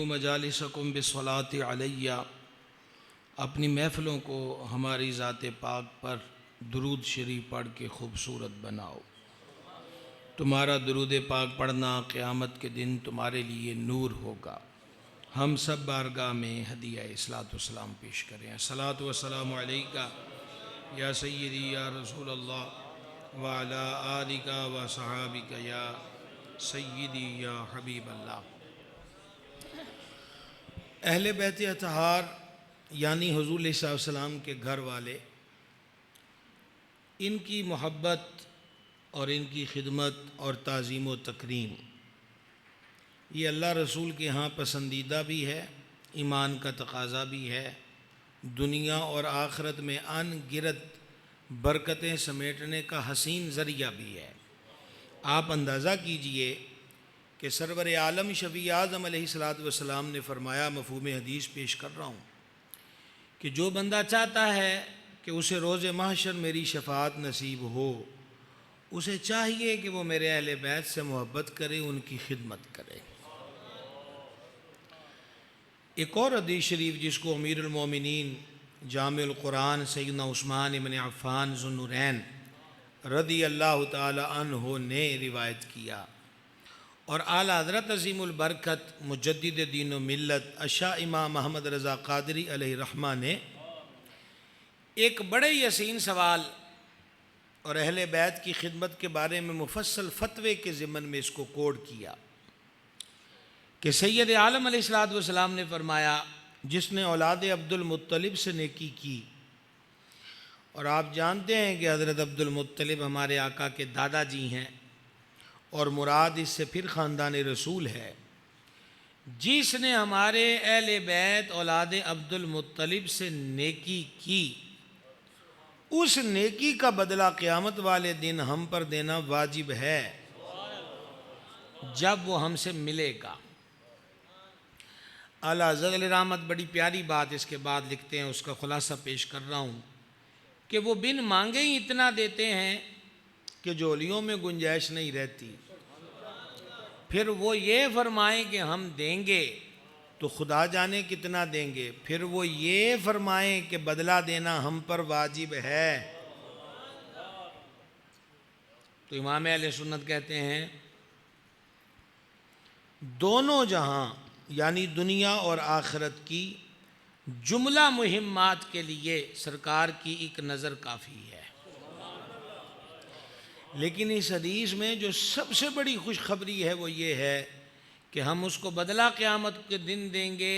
مجالسکم بالصلاۃ علیہ، اپنی محفلوں کو ہماری ذات پاک پر درود شریف پڑھ کے خوبصورت بناؤ۔ تمہارا درود پاک پڑھنا قیامت کے دن تمہارے لیے نور ہوگا۔ ہم سب بارگاہ میں ہدیہ صلاۃ والسلام پیش کریں۔ الصلاۃ والسلام علیکہ یا سیدی یا رسول اللہ وعلی آلکہ و صحابکہ یا سیدی یا حبیب اللہ۔ اہل بیت اطہار یعنی حضور علیہ السلام کے گھر والے، ان کی محبت اور ان کی خدمت اور تعظیم و تکریم یہ اللہ رسول کے ہاں پسندیدہ بھی ہے، ایمان کا تقاضا بھی ہے، دنیا اور آخرت میں ان گنت برکتیں سمیٹنے کا حسین ذریعہ بھی ہے۔ آپ اندازہ کیجئے کہ سرور عالم شفیع اعظم علیہ السلام نے فرمایا، مفہوم حدیث پیش کر رہا ہوں، کہ جو بندہ چاہتا ہے کہ اسے روز محشر میری شفاعت نصیب ہو، اسے چاہیے کہ وہ میرے اہل بیت سے محبت کرے، ان کی خدمت کرے۔ ایک اور حدیث شریف جس کو امیر المومنین جامع القرآن سیدنا عثمان ابن عفان ذو النورین رضی اللہ تعالی عنہ نے روایت کیا، اور اعلیٰ حضرت عظیم البرکت مجدد دین و ملت اشاہ امام محمد رضا قادری علیہ الرحمہ نے ایک بڑے یسین سوال اور اہل بیت کی خدمت کے بارے میں مفصل فتوے کے ضمن میں اس کو کوڈ کیا کہ سید عالم علیہ السلام نے فرمایا، جس نے اولاد عبد المطلب سے نیکی کی، اور آپ جانتے ہیں کہ حضرت عبد المطلب ہمارے آقا کے دادا جی ہیں، اور مراد اس سے پھر خاندان رسول ہے، جس نے ہمارے اہل بیت اولاد عبد المطلب سے نیکی کی، اس نیکی کا بدلہ قیامت والے دن ہم پر دینا واجب ہے جب وہ ہم سے ملے گا۔ اعلیٰ حضرت علیہ رحمت بڑی پیاری بات اس کے بعد لکھتے ہیں، اس کا خلاصہ پیش کر رہا ہوں کہ وہ بن مانگے ہی اتنا دیتے ہیں کہ جولیوں میں گنجائش نہیں رہتی، پھر وہ یہ فرمائیں کہ ہم دیں گے تو خدا جانے کتنا دیں گے، پھر وہ یہ فرمائیں کہ بدلہ دینا ہم پر واجب ہے۔ تو امام اہل سنت کہتے ہیں، دونوں جہاں یعنی دنیا اور آخرت کی جملہ مہمات کے لیے سرکار کی ایک نظر کافی ہے، لیکن اس حدیث میں جو سب سے بڑی خوشخبری ہے وہ یہ ہے کہ ہم اس کو بدلہ قیامت کے دن دیں گے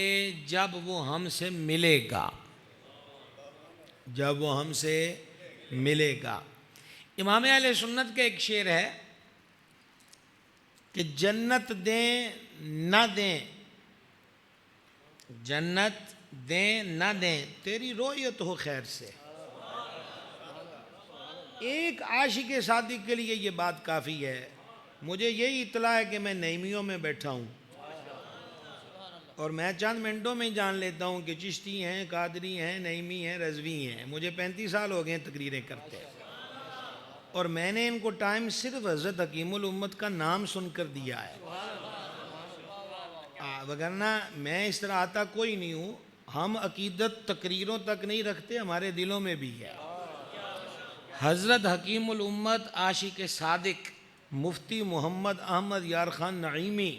جب وہ ہم سے ملے گا، جب وہ ہم سے ملے گا۔ امام اہل سنت کا ایک شعر ہے کہ جنت دیں نہ دیں، جنت دیں نہ دیں تیری رویت ہو خیر سے۔ ایک عاشق صادق کے لیے یہ بات کافی ہے۔ مجھے یہی اطلاع ہے کہ میں نعیمیوں میں بیٹھا ہوں، اور میں چند منٹوں میں جان لیتا ہوں کہ چشتی ہیں، قادری ہیں، نعیمی ہیں، رضوی ہیں۔ مجھے 35 سال ہو گئے ہیں تقریریں کرتے ہیں، اور میں نے ان کو ٹائم صرف حضرت حکیم الامت کا نام سن کر دیا ہے، وگرنہ میں اس طرح آتا کوئی نہیں ہوں۔ ہم عقیدت تقریروں تک نہیں رکھتے، ہمارے دلوں میں بھی ہے۔ حضرت حکیم الامت عاشق صادق مفتی محمد احمد یار خان نعیمی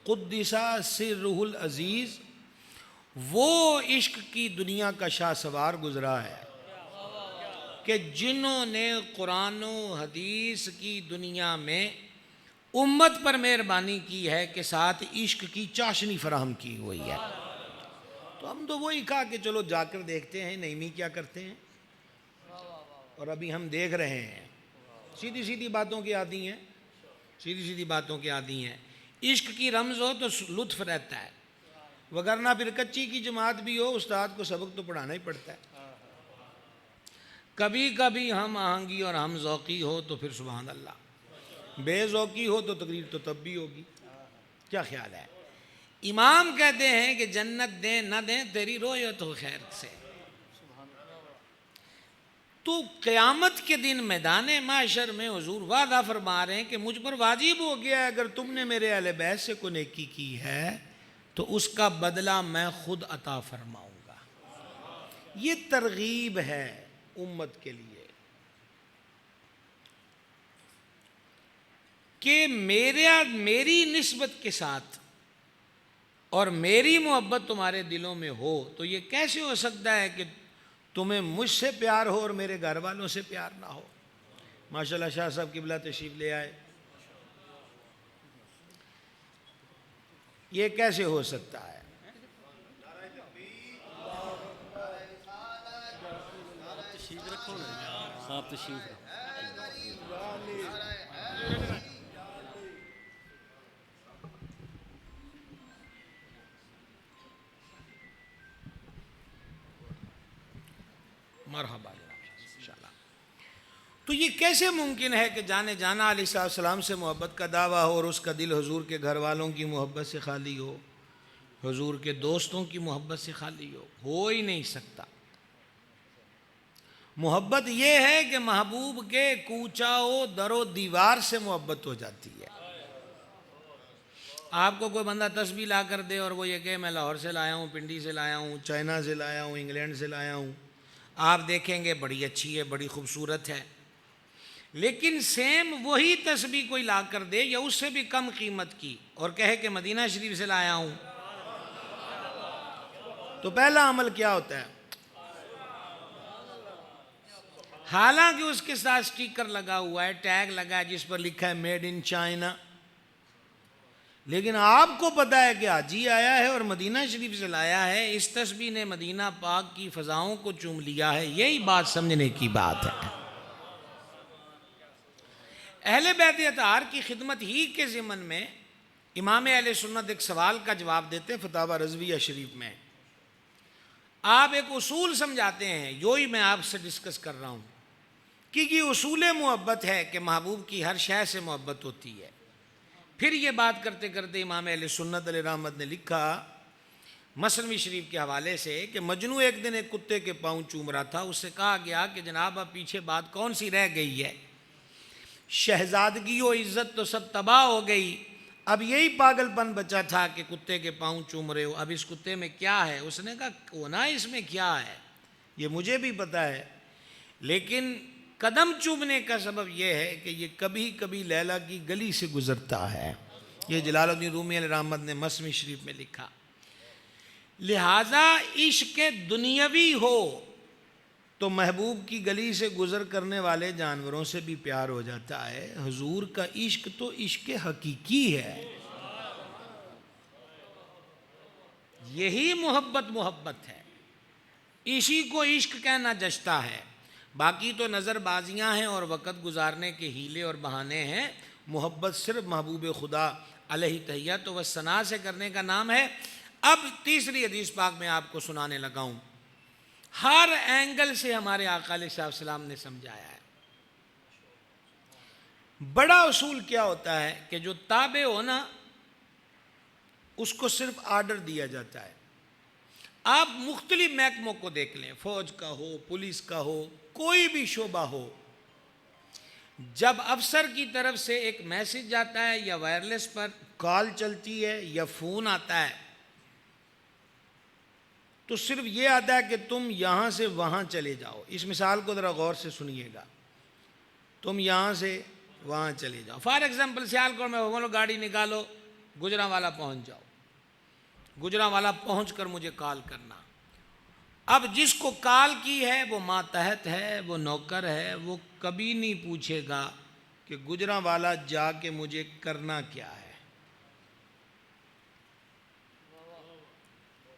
قدس سرہ العزیز وہ عشق کی دنیا کا شاہ سوار گزرا ہے کہ جنہوں نے قرآن و حدیث کی دنیا میں امت پر مہربانی کی ہے کہ ساتھ عشق کی چاشنی فراہم کی ہوئی ہے۔ تو ہم تو وہی کہا کہ چلو جا کر دیکھتے ہیں نعیمی کیا کرتے ہیں، اور ابھی ہم دیکھ رہے ہیں۔ سیدھی سیدھی باتوں کی عادی ہیں، سیدھی سیدھی باتوں کی عادی ہیں۔ عشق کی رمز ہو تو لطف رہتا ہے، وگرنہ پھر کچی کی جماعت بھی ہو، استاد کو سبق تو پڑھانا ہی پڑتا ہے۔ کبھی کبھی ہم آہنگی اور ہم ذوقی ہو تو پھر سبحان اللہ، بے ذوقی ہو تو تقریر تو تب بھی ہوگی۔ کیا خیال ہے؟ امام کہتے ہیں کہ جنت دیں نہ دیں تیری رویت ہو خیر سے۔ تو قیامت کے دن میدان محشر میں حضور وعدہ فرما رہے ہیں کہ مجھ پر واجب ہو گیا ہے، اگر تم نے میرے اہل بیت سے کوئی نیکی کی ہے تو اس کا بدلہ میں خود عطا فرماؤں گا۔ یہ ترغیب ہے امت کے لیے کہ میری نسبت کے ساتھ اور میری محبت تمہارے دلوں میں ہو تو یہ کیسے ہو سکتا ہے کہ تمہیں مجھ سے پیار ہو اور میرے گھر والوں سے پیار نہ ہو؟ ماشاءاللہ شاہ صاحب قبلہ تشریف لے آئے۔ یہ کیسے ہو سکتا ہے؟ مرحبا انشاءاللہ۔ تو یہ کیسے ممکن ہے کہ جانے جانا علیہ السلام سے محبت کا دعویٰ ہو اور اس کا دل حضور کے گھر والوں کی محبت سے خالی ہو، حضور کے دوستوں کی محبت سے خالی ہو ہی نہیں سکتا۔ محبت یہ ہے کہ محبوب کے کوچہ و در و دیوار سے محبت ہو جاتی ہے۔ آپ کو کوئی بندہ تسبیح لا کر دے اور وہ یہ کہ میں لاہور سے لایا ہوں، پنڈی سے لایا ہوں، چائنا سے لایا ہوں، انگلینڈ سے لایا ہوں، آپ دیکھیں گے بڑی اچھی ہے، بڑی خوبصورت ہے، لیکن سیم وہی تسبیح کوئی لا کر دے یا اس سے بھی کم قیمت کی اور کہے کہ مدینہ شریف سے لایا ہوں، تو پہلا عمل کیا ہوتا ہے؟ حالانکہ اس کے ساتھ سٹیکر لگا ہوا ہے، ٹیگ لگا ہے جس پر لکھا ہے میڈ ان چائنا، لیکن آپ کو پتا ہے کہ حاجی آیا ہے اور مدینہ شریف سے لایا ہے، اس تسبیح نے مدینہ پاک کی فضاؤں کو چوم لیا ہے۔ یہی بات سمجھنے کی بات ہے۔ اہل بیت اطہار کی خدمت ہی کے ضمن میں امام اہل سنت ایک سوال کا جواب دیتے فتاوی رضویہ شریف میں۔ آپ ایک اصول سمجھاتے ہیں، جو ہی میں آپ سے ڈسکس کر رہا ہوں کہ یہ اصول محبت ہے کہ محبوب کی ہر شے سے محبت ہوتی ہے۔ پھر یہ بات کرتے کرتے امام اہل سنت علیہ رحمت نے لکھا مثنوی شریف کے حوالے سے کہ مجنو ایک دن ایک کتے کے پاؤں چوم رہا تھا، اس سے کہا گیا کہ جناب اب پیچھے بات کون سی رہ گئی ہے، شہزادگی و عزت تو سب تباہ ہو گئی، اب یہی پاگل پن بچا تھا کہ کتے کے پاؤں چوم رہے ہو، اب اس کتے میں کیا ہے؟ اس نے کہا کونا اس میں کیا ہے یہ مجھے بھی پتا ہے، لیکن قدم چومنے کا سبب یہ ہے کہ یہ کبھی کبھی لیلا کی گلی سے گزرتا ہے۔ یہ جلال الدین رومی علیہ رحمت نے مثنوی شریف میں لکھا۔ لہذا عشق دنیاوی ہو تو محبوب کی گلی سے گزر کرنے والے جانوروں سے بھی پیار ہو جاتا ہے۔ حضور کا عشق تو عشق حقیقی ہے، یہی محبت ہے، اسی کو عشق کہنا جچتا ہے۔ باقی تو نظر بازیاں ہیں اور وقت گزارنے کے ہیلے اور بہانے ہیں، محبت صرف محبوب خدا علیہ تحیت و ثنا سے کرنے کا نام ہے۔ اب تیسری حدیث پاک میں آپ کو سنانے لگا ہوں، ہر اینگل سے ہمارے آقا علیہ السلام نے سمجھایا ہے۔ بڑا اصول کیا ہوتا ہے کہ جو تابع ہو نا اس کو صرف آرڈر دیا جاتا ہے۔ آپ مختلف محکموں کو دیکھ لیں، فوج کا ہو، پولیس کا ہو، کوئی بھی شعبہ ہو، جب افسر کی طرف سے ایک میسج جاتا ہے یا وائرلیس پر کال چلتی ہے یا فون آتا ہے تو صرف یہ آتا ہے کہ تم یہاں سے وہاں چلے جاؤ۔ اس مثال کو ذرا غور سے سنیے گا، تم یہاں سے وہاں چلے جاؤ۔ فار ایگزامپل سیالکوٹ میں بولو گاڑی نکالو، گجرانوالہ پہنچ جاؤ، گجرانوالہ پہنچ کر مجھے کال کرنا۔ اب جس کو کال کی ہے وہ ماتحت ہے، وہ نوکر ہے، وہ کبھی نہیں پوچھے گا کہ گجرانوالہ جا کے مجھے کرنا کیا ہے،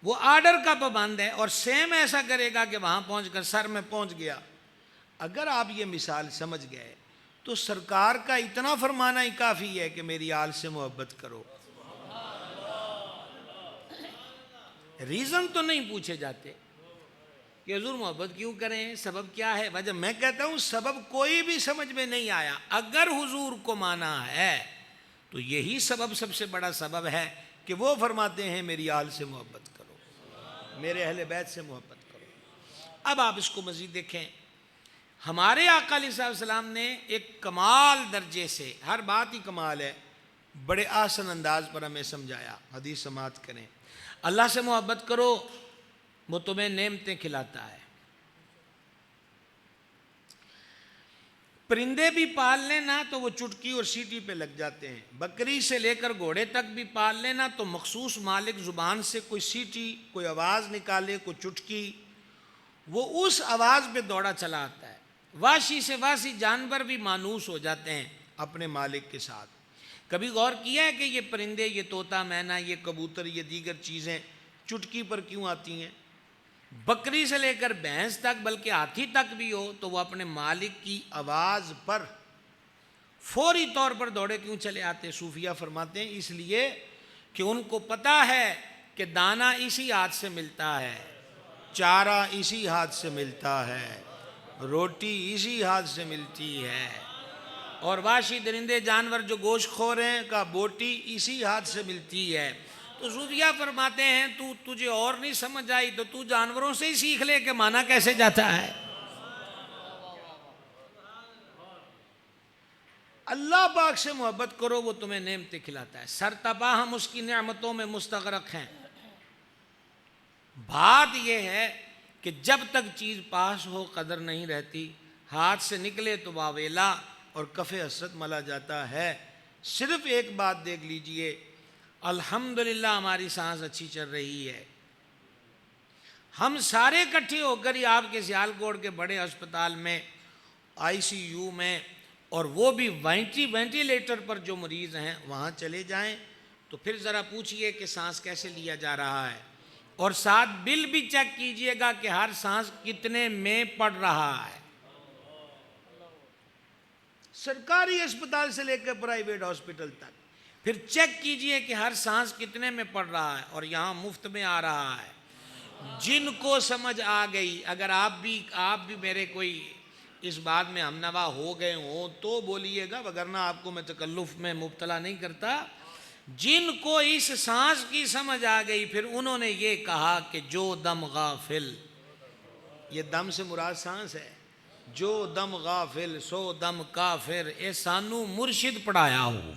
وہ آرڈر کا پابند ہے، اور سیم ایسا کرے گا کہ وہاں پہنچ کر سر میں پہنچ گیا۔ اگر آپ یہ مثال سمجھ گئے تو سرکار کا اتنا فرمانا ہی کافی ہے کہ میری آل سے محبت کرو، ریزن تو نہیں پوچھے جاتے کہ حضور محبت کیوں کریں، سبب کیا ہے، وجہ میں کہتا ہوں سبب کوئی بھی سمجھ میں نہیں آیا، اگر حضور کو مانا ہے تو یہی سبب سب سے بڑا سبب ہے کہ وہ فرماتے ہیں میری آل سے محبت کرو، میرے اہل بیت سے محبت کرو۔ اب آپ اس کو مزید دیکھیں، ہمارے آقا علیہ السلام نے ایک کمال درجے سے، ہر بات ہی کمال ہے، بڑے آسن انداز پر ہمیں سمجھایا۔ حدیث سماعت کریں، اللہ سے محبت کرو وہ تمہیں نعمتیں کھلاتا ہے. پرندے بھی پال لینا تو وہ چٹکی اور سیٹی پہ لگ جاتے ہیں. بکری سے لے کر گھوڑے تک بھی پال لینا تو مخصوص مالک زبان سے کوئی سیٹی، کوئی آواز نکالے، کوئی چٹکی، وہ اس آواز پہ دوڑا چلا آتا ہے. وحشی سے وحشی جانور بھی مانوس ہو جاتے ہیں اپنے مالک کے ساتھ. کبھی غور کیا ہے کہ یہ پرندے، یہ طوطا، مینا، یہ کبوتر، یہ دیگر چیزیں چٹکی پر کیوں آتی ہیں؟ بکری سے لے کر بھینس تک، بلکہ ہاتھی تک بھی ہو تو وہ اپنے مالک کی آواز پر فوری طور پر دوڑے کیوں چلے آتے؟ صوفیہ فرماتے ہیں اس لیے کہ ان کو پتہ ہے کہ دانہ اسی ہاتھ سے ملتا ہے، چارہ اسی ہاتھ سے ملتا ہے، روٹی اسی ہاتھ سے ملتی ہے، اور وحشی درندے جانور جو گوشت خور ہیں کا بوٹی اسی ہاتھ سے ملتی ہے. تو صوفیہ فرماتے ہیں تجھے اور نہیں سمجھ آئی تو جانوروں سے ہی سیکھ لے کہ مانا کیسے جاتا ہے. اللہ پاک سے محبت کرو وہ تمہیں نعمتیں کھلاتا ہے. سرتبا ہم اس کی نعمتوں میں مستغرق ہیں. بات یہ ہے کہ جب تک چیز پاس ہو قدر نہیں رہتی، ہاتھ سے نکلے تو واویلا اور کف حسرت ملا جاتا ہے. صرف ایک بات دیکھ لیجئے، الحمدللہ ہماری سانس اچھی چل رہی ہے. ہم سارے اکٹھے ہو کر ہی آپ کے سیالکوٹ کے بڑے ہسپتال میں، آئی سی یو میں، اور وہ بھی وینٹیلیٹر پر جو مریض ہیں وہاں چلے جائیں تو پھر ذرا پوچھئے کہ سانس کیسے لیا جا رہا ہے، اور ساتھ بل بھی چیک کیجئے گا کہ ہر سانس کتنے میں پڑ رہا ہے. سرکاری اسپتال سے لے کر پرائیویٹ ہاسپٹل تک پھر چیک کیجئے کہ ہر سانس کتنے میں پڑ رہا ہے، اور یہاں مفت میں آ رہا ہے. جن کو سمجھ آ گئی، اگر آپ بھی میرے کوئی اس بات میں ہم نوا ہو گئے ہوں تو بولیے گا، وگرنہ آپ کو میں تکلف میں مبتلا نہیں کرتا. جن کو اس سانس کی سمجھ آ گئی پھر انہوں نے یہ کہا کہ جو دم غافل، یہ دم سے مراد سانس ہے، جو دم غافل سو دم کافر، اے سانو مرشد پڑھایا ہو.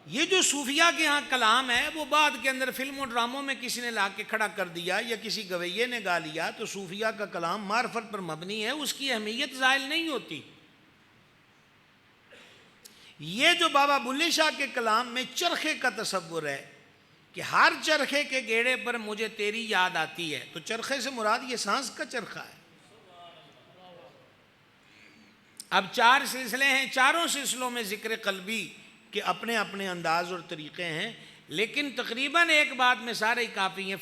یہ جو صوفیہ کے ہاں کلام ہے وہ بعد کے اندر فلم و ڈراموں میں کسی نے لا کے کھڑا کر دیا یا کسی گویے نے گا لیا تو صوفیہ کا کلام معرفت پر مبنی ہے، اس کی اہمیت زائل نہیں ہوتی. یہ جو بابا بلے شاہ کے کلام میں چرخے کا تصور ہے کہ ہر چرخے کے گیڑے پر مجھے تیری یاد آتی ہے، تو چرخے سے مراد یہ سانس کا چرخہ ہے. اب 4 سلسلے ہیں، چاروں سلسلوں میں ذکر قلبی کہ اپنے اپنے انداز اور طریقے ہیں، لیکن تقریباً ایک بات میں سارے ہی کافی ہیں،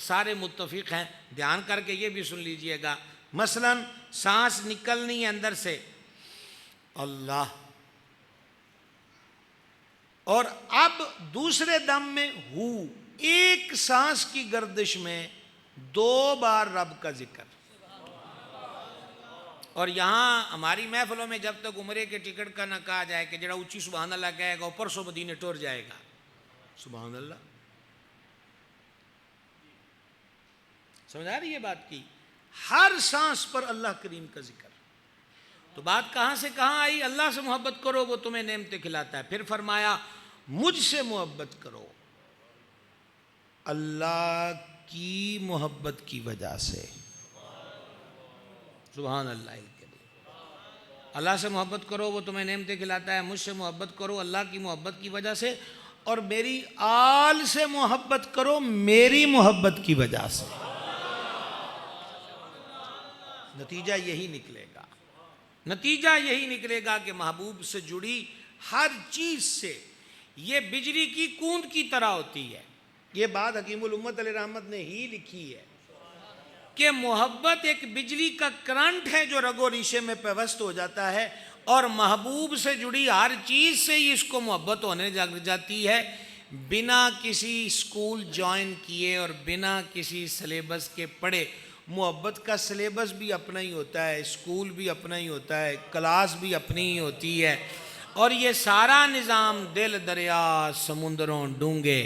سارے متفق ہیں. دھیان کر کے یہ بھی سن لیجئے گا، مثلا سانس نکلنی اندر سے اللہ، اور اب دوسرے دم میں ہو، ایک سانس کی گردش میں 2 بار رب کا ذکر. اور یہاں ہماری محفلوں میں جب تک عمرے کے ٹکٹ کا نہ کہا جائے کہ جڑا اونچی سبحان اللہ کہے گا وہ پرسوں مدینے ٹور جائے گا. سبحان اللہ، سمجھ آ رہی ہے بات کی؟ ہر سانس پر اللہ کریم کا ذکر. تو بات کہاں سے کہاں آئی؟ اللہ سے محبت کرو وہ تمہیں نعمتیں کھلاتا ہے. پھر فرمایا مجھ سے محبت کرو اللہ کی محبت کی وجہ سے. سبحان اللہ. اللہ سے محبت کرو وہ تمہیں نعمتیں کھلاتا ہے، مجھ سے محبت کرو اللہ کی محبت کی وجہ سے، اور میری آل سے محبت کرو میری محبت کی وجہ سے. نتیجہ یہی نکلے گا، نتیجہ یہی نکلے گا کہ محبوب سے جڑی ہر چیز سے یہ بجلی کی کوند کی طرح ہوتی ہے. یہ بات حکیم الامت علیہ رحمت نے ہی لکھی ہے کہ محبت ایک بجلی کا کرنٹ ہے جو رگ و ریشے میں پیوست ہو جاتا ہے، اور محبوب سے جڑی ہر چیز سے ہی اس کو محبت ہونے لگ جاتی ہے، بنا کسی اسکول جوائن کیے اور بنا کسی سلیبس کے پڑھے. محبت کا سلیبس بھی اپنا ہی ہوتا ہے، اسکول بھی اپنا ہی ہوتا ہے، کلاس بھی اپنی ہی ہوتی ہے، اور یہ سارا نظام دل دریا سمندروں ڈونگے،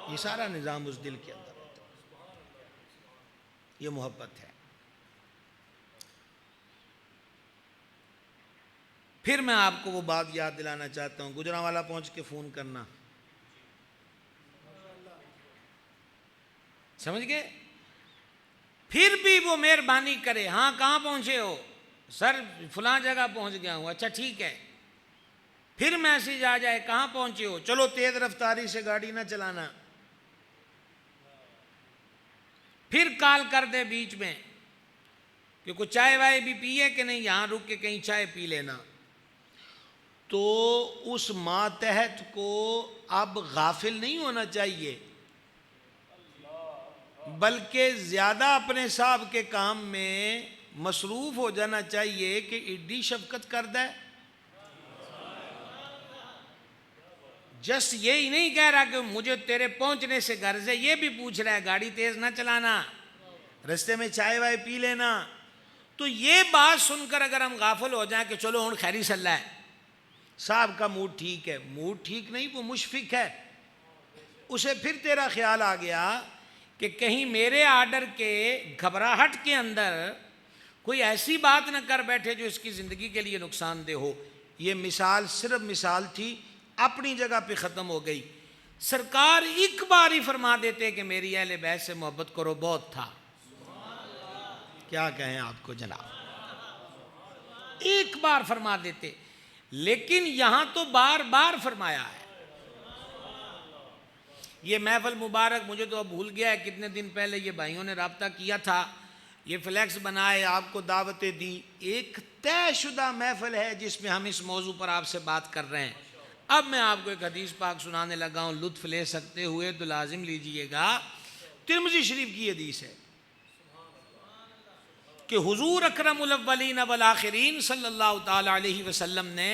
یہ سارا نظام اس دل کے اندر ہوتا ہے. یہ محبت ہے. پھر میں آپ کو وہ بات یاد دلانا چاہتا ہوں، گجرانوالا پہنچ کے فون کرنا، سمجھ گئے؟ پھر بھی وہ مہربانی کرے، ہاں کہاں پہنچے ہو؟ سر فلاں جگہ پہنچ گیا ہوں، اچھا ٹھیک ہے۔ پھر میسیج آ جائے کہاں پہنچے ہو؟ چلو تیز رفتاری سے گاڑی نہ چلانا۔ پھر کال کر دے بیچ میں کہ کوئی چائے وائے بھی پیے کہ نہیں، یہاں رک کے کہیں چائے پی لینا۔ تو اس ماتحت کو اب غافل نہیں ہونا چاہیے، بلکہ زیادہ اپنے صاحب کے کام میں مصروف ہو جانا چاہیے کہ ایڈی شفقت کرتا ہے۔ جس یہی نہیں کہہ رہا کہ مجھے تیرے پہنچنے سے غرض ہے، یہ بھی پوچھ رہا ہے گاڑی تیز نہ چلانا، رستے میں چائے وائے پی لینا۔ تو یہ بات سن کر اگر ہم غافل ہو جائیں کہ چلو ہن خیری صلی ہے، صاحب کا موڈ ٹھیک ہے، موڈ ٹھیک نہیں، وہ مشفق ہے، اسے پھر تیرا خیال آ گیا کہ کہیں میرے آرڈر کے گھبراہٹ کے اندر کوئی ایسی بات نہ کر بیٹھے جو اس کی زندگی کے لیے نقصان دہ ہو۔ یہ مثال صرف مثال تھی، اپنی جگہ پہ ختم ہو گئی۔ سرکار ایک بار ہی فرما دیتے کہ میری اہل بیت سے محبت کرو، بہت تھا۔ کیا کہیں آپ کو جناب، ایک بار فرما دیتے، لیکن یہاں تو بار بار فرمایا ہے۔ یہ محفل مبارک مجھے تو اب بھول گیا ہے، کتنے دن پہلے یہ بھائیوں نے رابطہ کیا تھا، یہ فلیکس بنائے، آپ کو دعوتیں دی۔ ایک طے شدہ محفل ہے جس میں ہم اس موضوع پر آپ سے بات کر رہے ہیں۔ اب میں آپ کو ایک حدیث پاک سنانے لگا ہوں، لطف لے سکتے ہوئے تو لازم لیجئے گا۔ ترمذی شریف کی حدیث ہے کہ حضور اکرم الاولین والآخرین صلی اللہ تعالی علیہ وسلم نے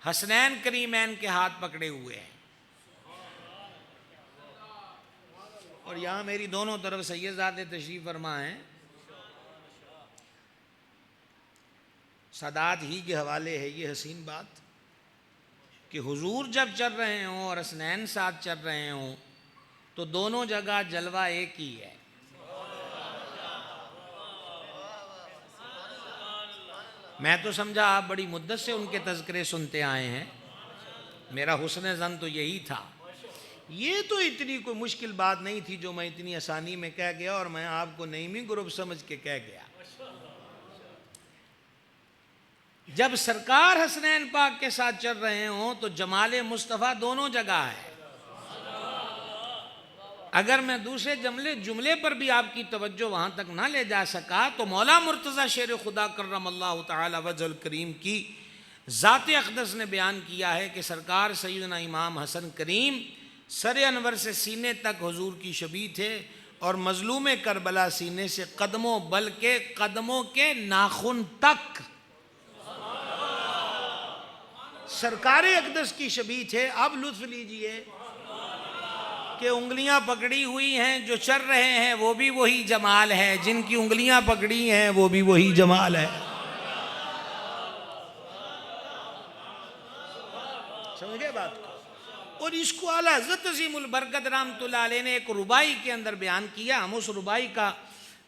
حسنین کریمین کے ہاتھ پکڑے ہوئے ہیں، اور یہاں میری دونوں طرف سیدزادے تشریف فرما ہیں۔ سادات ہی کے حوالے ہے یہ حسین بات کہ حضور جب چل رہے ہوں اور حسنین ساتھ چل رہے ہوں تو دونوں جگہ جلوہ ایک ہی ہے۔ میں تو سمجھا آپ بڑی مدت سے ان کے تذکرے سنتے آئے ہیں، میرا حسن ظن تو یہی تھا۔ یہ تو اتنی کوئی مشکل بات نہیں تھی جو میں اتنی آسانی میں کہہ گیا، اور میں آپ کو نعیمی گروپ سمجھ کے کہہ گیا۔ جب سرکار حسنین پاک کے ساتھ چل رہے ہوں تو جمال مصطفیٰ دونوں جگہ ہے۔ اگر میں دوسرے جملے پر بھی آپ کی توجہ وہاں تک نہ لے جا سکا تو مولا مرتضی شیر خدا کرم اللہ تعالی وجہ الکریم کی ذات اقدس نے بیان کیا ہے کہ سرکار سیدنا امام حسن کریم سر انور سے سینے تک حضور کی شبیہ تھے، اور مظلوم کربلا سینے سے قدموں بلکہ قدموں کے ناخن تک سرکار اقدس کی شبیہ تھے۔ اب لطف لیجئے کہ انگلیاں پکڑی ہوئی ہیں، جو چل رہے ہیں وہ بھی وہی جمال ہے، جن کی انگلیاں پکڑی ہیں وہ بھی وہی جمال ہے۔ سمجھ گئے بات کو؟ اور اس کو اعلیٰ حضرت عظیم البرکت رحمۃ اللہ علیہ نے ایک ربائی کے اندر بیان کیا۔ ہم اس ربائی کا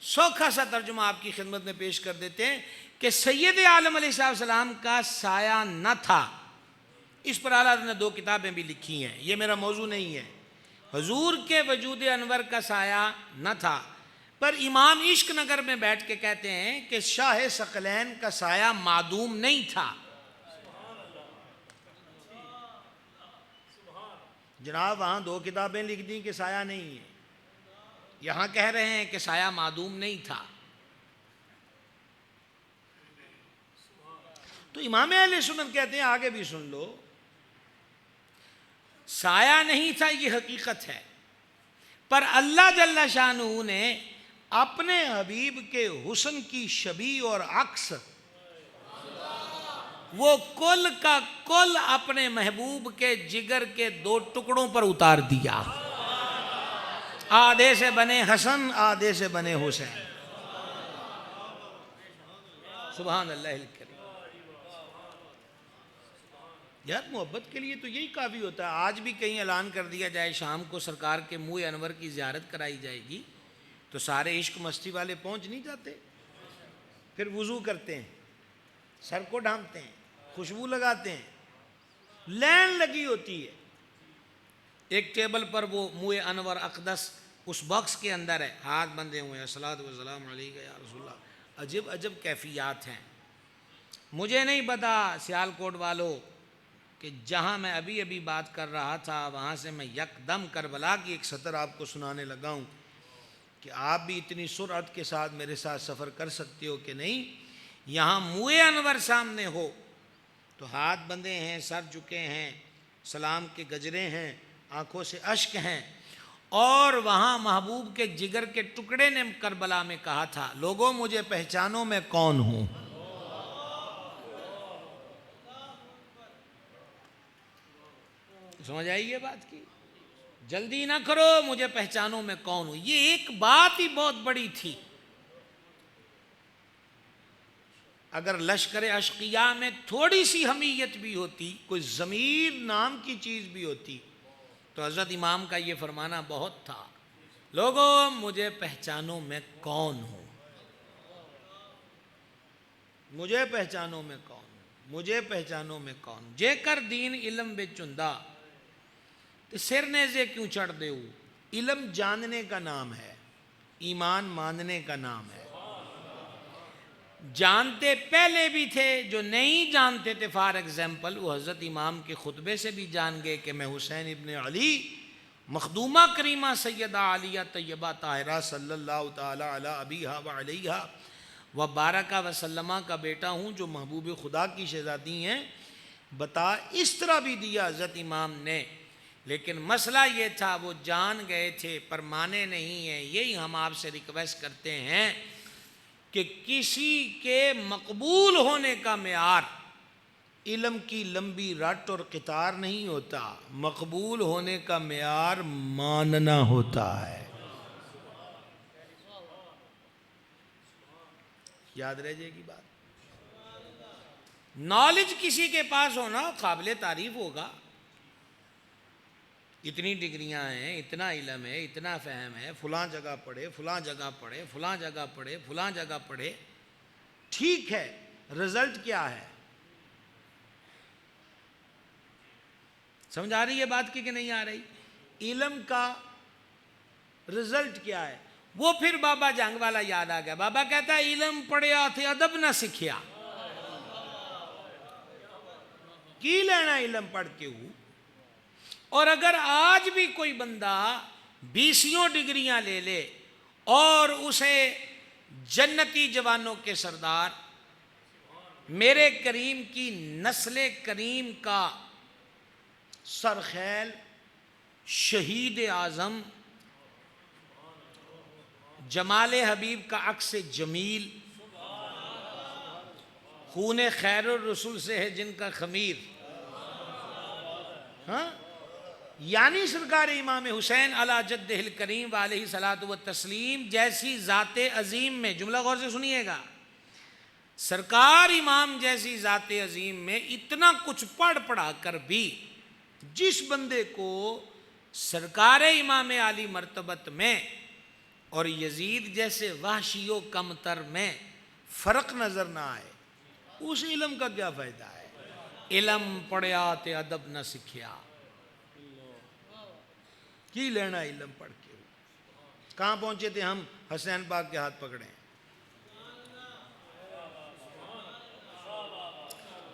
سوکھا سا ترجمہ آپ کی خدمت میں پیش کر دیتے ہیں کہ سید عالم علیہ السلام کا سایہ نہ تھا۔ اس پر اعلیٰ حضرت نے 2 کتابیں بھی لکھی ہیں، یہ میرا موضوع نہیں ہے۔ حضور کے وجود انور کا سایہ نہ تھا، پر امام عشق نگر میں بیٹھ کے کہتے ہیں کہ شاہ ثقلین کا سایہ معدوم نہیں تھا۔ جناب وہاں 2 کتابیں لکھ دیں کہ سایہ نہیں ہے، یہاں کہہ رہے ہیں کہ سایہ معدوم نہیں تھا۔ تو امام اہل سنت کہتے ہیں آگے بھی سن لو، سایہ نہیں تھا یہ حقیقت ہے، پر اللہ جل شانہ نے اپنے حبیب کے حسن کی شبیہ اور عکس وہ کل کا کل اپنے محبوب کے جگر کے 2 ٹکڑوں پر اتار دیا۔ آدھے سے بنے حسن، آدھے سے بنے حسین۔ سبحان اللہ الکریم۔ یار محبت کے لیے تو یہی کافی ہوتا ہے۔ آج بھی کہیں اعلان کر دیا جائے شام کو سرکار کے منہ انور کی زیارت کرائی جائے گی تو سارے عشق مستی والے پہنچ نہیں جاتے، پھر وضو کرتے ہیں، سر کو ڈھانپتے ہیں، خوشبو لگاتے ہیں، لین لگی ہوتی ہے، ایک ٹیبل پر وہ موئے انور اقدس اس باکس کے اندر ہے، ہاتھ بندھے ہوئے ہیں، الصلاۃ والسلام علیک یا رسول اللہ۔ عجب عجب کیفیات ہیں۔ مجھے نہیں پتا سیال کوٹ والوں کہ جہاں میں ابھی ابھی بات کر رہا تھا وہاں سے میں یکدم کربلا کی ایک سطر آپ کو سنانے لگا ہوں کہ آپ بھی اتنی سرعت کے ساتھ میرے ساتھ سفر کر سکتے ہو کہ نہیں۔ یہاں موئے انور سامنے ہو تو ہاتھ بندھے ہیں، سر جھکے ہیں، سلام کے گجرے ہیں، آنکھوں سے اشک ہیں، اور وہاں محبوب کے جگر کے ٹکڑے نے کربلا میں کہا تھا، لوگوں مجھے پہچانو میں کون ہوں۔ سمجھ آئی یہ بات کی؟ جلدی نہ کرو، مجھے پہچانو میں کون ہوں۔ یہ ایک بات ہی بہت بڑی تھی۔ اگر لشکر اشقیاء میں تھوڑی سی حمیت بھی ہوتی، کوئی ضمیر نام کی چیز بھی ہوتی، تو حضرت امام کا یہ فرمانا بہت تھا، لوگوں مجھے پہچانو میں کون ہوں، مجھے پہچانو میں کون ہوں، مجھے پہچانو میں کون ہوں۔ جے کر دین علم بچ چندہ تو سر نیزے کیوں چڑھ دے ہو۔ علم جاننے کا نام ہے، ایمان ماننے کا نام ہے۔ جانتے پہلے بھی تھے، جو نہیں جانتے تھے فار ایگزامپل وہ حضرت امام کے خطبے سے بھی جان گئے کہ میں حسین ابن علی مخدومہ کریمہ سیدہ عالیہ طیبہ طاہرہ صلی اللہ تعالی علی ابیہا و علیہا و بارکہ وسلمہ کا بیٹا ہوں، جو محبوب خدا کی شہزادی ہیں۔ بتا اس طرح بھی دیا حضرت امام نے، لیکن مسئلہ یہ تھا وہ جان گئے تھے پر مانے نہیں ہیں۔ یہی ہم آپ سے ریکویسٹ کرتے ہیں کہ کسی کے مقبول ہونے کا معیار علم کی لمبی رٹ اور قطار نہیں ہوتا، مقبول ہونے کا معیار ماننا ہوتا ہے۔ یاد رہ جائے گی بات۔ نالج کسی کے پاس ہونا قابل تعریف ہوگا، اتنی ڈگریاں ہیں، اتنا علم ہے، اتنا فہم ہے، فلاں جگہ پڑھے، فلاں جگہ پڑھے، فلاں جگہ پڑھے، فلاں جگہ پڑھے، ٹھیک ہے، رزلٹ کیا ہے؟ سمجھ آ رہی ہے بات کی کہ نہیں آ رہی؟ علم کا رزلٹ کیا ہے؟ وہ پھر بابا جنگ والا یاد آ گیا۔ بابا کہتا ہے علم پڑھیا تھے ادب نہ سکھیا، کی لینا علم پڑھ کے ہوں۔ اور اگر آج بھی کوئی بندہ 20 ڈگریاں لے لے اور اسے جنتی جوانوں کے سردار میرے کریم کی نسل کریم کا سرخیل شہید اعظم جمال حبیب کا عکس جمیل خون خیر الرسول سے ہے جن کا خمیر، ہاں، یعنی سرکار امام حسین علی جدہ الکریم علیہ الصلوۃ والتسلیم جیسی ذات عظیم میں، جملہ غور سے سنیے گا، سرکار امام جیسی ذات عظیم میں اتنا کچھ پڑھ پڑھا کر بھی جس بندے کو سرکار امام علی مرتبت میں اور یزید جیسے وحشی و کمتر میں فرق نظر نہ آئے، اس علم کا کیا فائدہ ہے؟ علم پڑھیا تے ادب نہ سکھیا، کی لینا علم پڑھ کے؟ کہاں پہنچے تھے ہم؟ حسین پاک کے ہاتھ پکڑے۔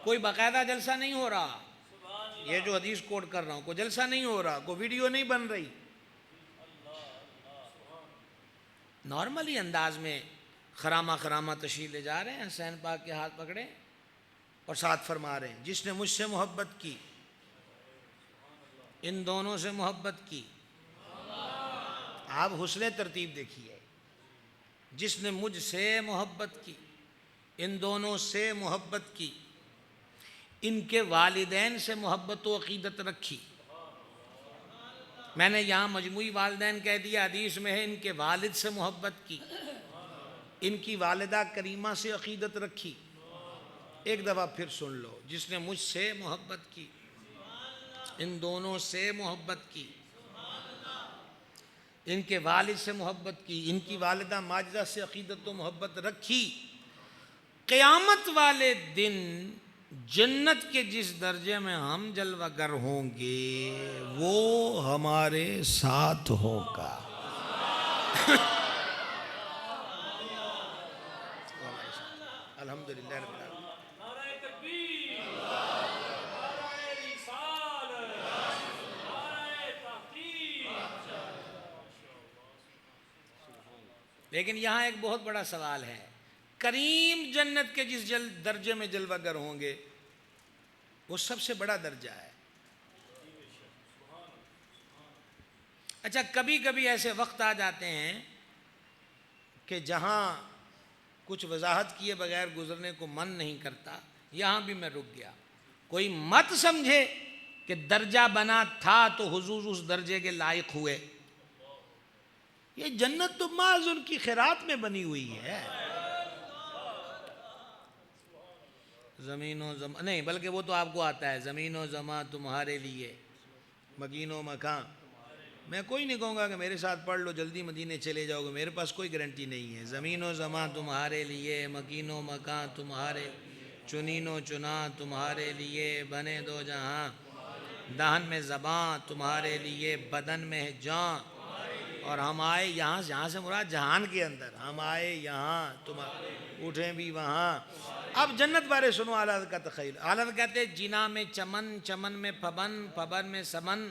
کوئی باقاعدہ جلسہ نہیں ہو رہا، یہ جو حدیث کوٹ کر رہا ہوں، کوئی جلسہ نہیں ہو رہا، کوئی ویڈیو نہیں بن رہی، نارملی انداز میں خرامہ خرامہ تشریف لے جا رہے ہیں، حسین پاک کے ہاتھ پکڑے اور ساتھ فرما رہے ہیں، جس نے مجھ سے محبت کی، ان دونوں سے محبت کی۔ آپ حسن ترتیب دیکھیے، جس نے مجھ سے محبت کی، ان دونوں سے محبت کی، ان کے والدین سے محبت و عقیدت رکھی۔ میں نے یہاں مجموعی والدین کہہ دیا، حدیث میں ہے ان کے والد سے محبت کی، ان کی والدہ کریمہ سے عقیدت رکھی۔ ایک دفعہ پھر سن لو، جس نے مجھ سے محبت کی، ان دونوں سے محبت کی، ان کے والد سے محبت کی، ان کی والدہ ماجدہ سے عقیدت و محبت رکھی، قیامت والے دن جنت کے جس درجے میں ہم جلوہ گر ہوں گے وہ ہمارے ساتھ ہوگا. الحمدللہ رب العالمین. لیکن یہاں ایک بہت بڑا سوال ہے. کریم جنت کے جس درجے میں جلوہ گر ہوں گے وہ سب سے بڑا درجہ ہے. اچھا کبھی کبھی ایسے وقت آ جاتے ہیں کہ جہاں کچھ وضاحت کیے بغیر گزرنے کو من نہیں کرتا. یہاں بھی میں رک گیا. کوئی مت سمجھے کہ درجہ بنا تھا تو حضور اس درجے کے لائق ہوئے. یہ جنت تو محض ان کی خیرات میں بنی ہوئی ہے. زمین و زمان نہیں، بلکہ وہ تو آپ کو آتا ہے. زمین و زمان تمہارے لیے، مکین و مکان. میں کوئی نہیں کہوں گا کہ میرے ساتھ پڑھ لو جلدی مدینے چلے جاؤ گے، میرے پاس کوئی گارنٹی نہیں ہے. زمین و زمان تمہارے لیے، مکین و مکان تمہارے، چنین و چنا تمہارے لیے، بنے دو جہاں، دہن میں زباں تمہارے لیے، بدن میں جان. اور ہم آئے یہاں سے مراد جہان کے اندر. ہم آئے یہاں تم اٹھیں بھی وہاں. اب جنت بارے سنو اعلیٰ حضرت کا تخیل. اعلیٰ حضرت کہتے ہیں جنا میں چمن، چمن میں پبن، پبن میں سمن،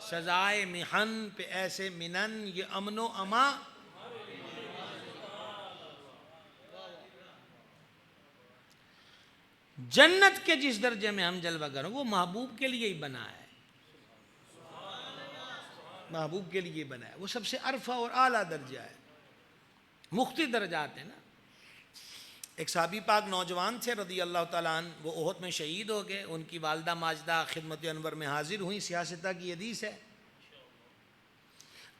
سزائے محن پہ ایسے منن، یہ امن و اما. جنت کے جس درجے میں ہم جلوہ گر ہوں وہ محبوب کے لیے ہی بنا ہے. محبوب کے لیے بنا ہے. وہ سب سے عرفہ اور اعلیٰ درجہ ہے. مختلف درجات ہیں نا. ایک صحابی پاک نوجوان تھے رضی اللہ تعالیٰ عنہ، وہ احد میں شہید ہو گئے. ان کی والدہ ماجدہ خدمت انور میں حاضر ہوئیں. سیاستہ کی حدیث ہے.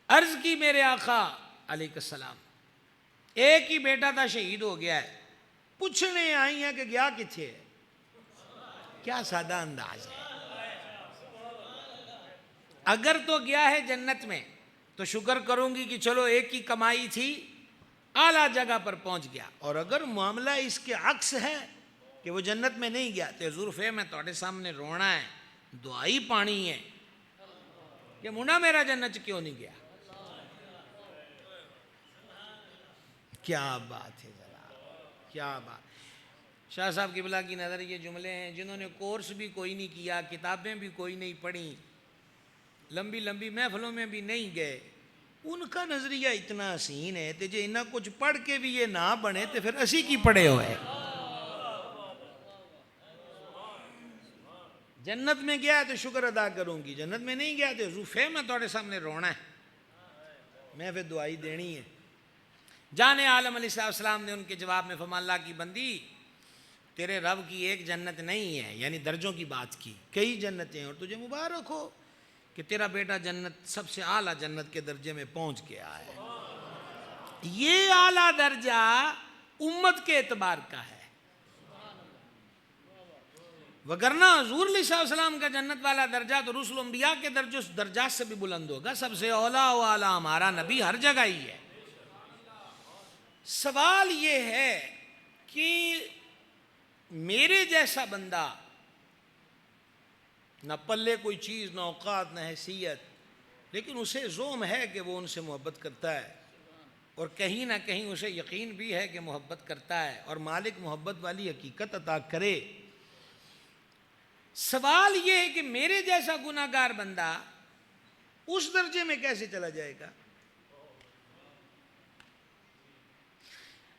عرض کی میرے آقا علیہ السلام ایک ہی بیٹا تھا شہید ہو گیا ہے، پوچھنے آئی ہیں کہ گیا کتھے ہے. کیا سادہ انداز ہے. اگر تو گیا ہے جنت میں تو شکر کروں گی کہ چلو ایک کی کمائی تھی اعلیٰ جگہ پر پہنچ گیا. اور اگر معاملہ اس کے عکس ہے کہ وہ جنت میں نہیں گیا تو حضور فے میں تھوڑے سامنے رونا ہے، دعائی پانی ہے کہ منہ میرا جنت کیوں نہیں گیا. کیا بات ہے جناب، کیا بات. شاہ صاحب قبلہ کی نظر یہ جملے ہیں. جنہوں نے کورس بھی کوئی نہیں کیا، کتابیں بھی کوئی نہیں پڑھی، لمبی لمبی محفلوں میں بھی نہیں گئے، ان کا نظریہ اتنا حسین ہے کہ جے انہاں کچھ پڑھ کے بھی یہ نہ بنے تو پھر اسی کی پڑھے ہوئے. جنت میں گیا تو شکر ادا کروں گی، جنت میں نہیں گیا تو حضور فے میں تھوڑے سامنے رونا ہے، میں پھر دعائی دینی ہے. جان عالم علیہ السلام نے ان کے جواب میں فرمایا اللہ کی بندی تیرے رب کی ایک جنت نہیں ہے، یعنی درجوں کی بات کی، کئی جنتیں ہیں. اور تجھے مبارک ہو کہ تیرا بیٹا جنت سب سے اعلیٰ جنت کے درجے میں پہنچ گیا ہے. یہ اعلیٰ درجہ امت کے اعتبار کا ہے. وگرنہ حضور علیہ السلام کا جنت والا درجہ تو رسل انبیاء کے درجات سے بھی بلند ہوگا. سب سے اولا و اعلیٰ ہمارا نبی ہر جگہ ہی ہے. سوال یہ ہے کہ میرے جیسا بندہ نہ پلے کوئی چیز، نہ اوقات، نہ حیثیت، لیکن اسے زوم ہے کہ وہ ان سے محبت کرتا ہے، اور کہیں نہ کہیں اسے یقین بھی ہے کہ محبت کرتا ہے، اور مالک محبت والی حقیقت عطا کرے. سوال یہ ہے کہ میرے جیسا گناہ گار بندہ اس درجے میں کیسے چلا جائے گا؟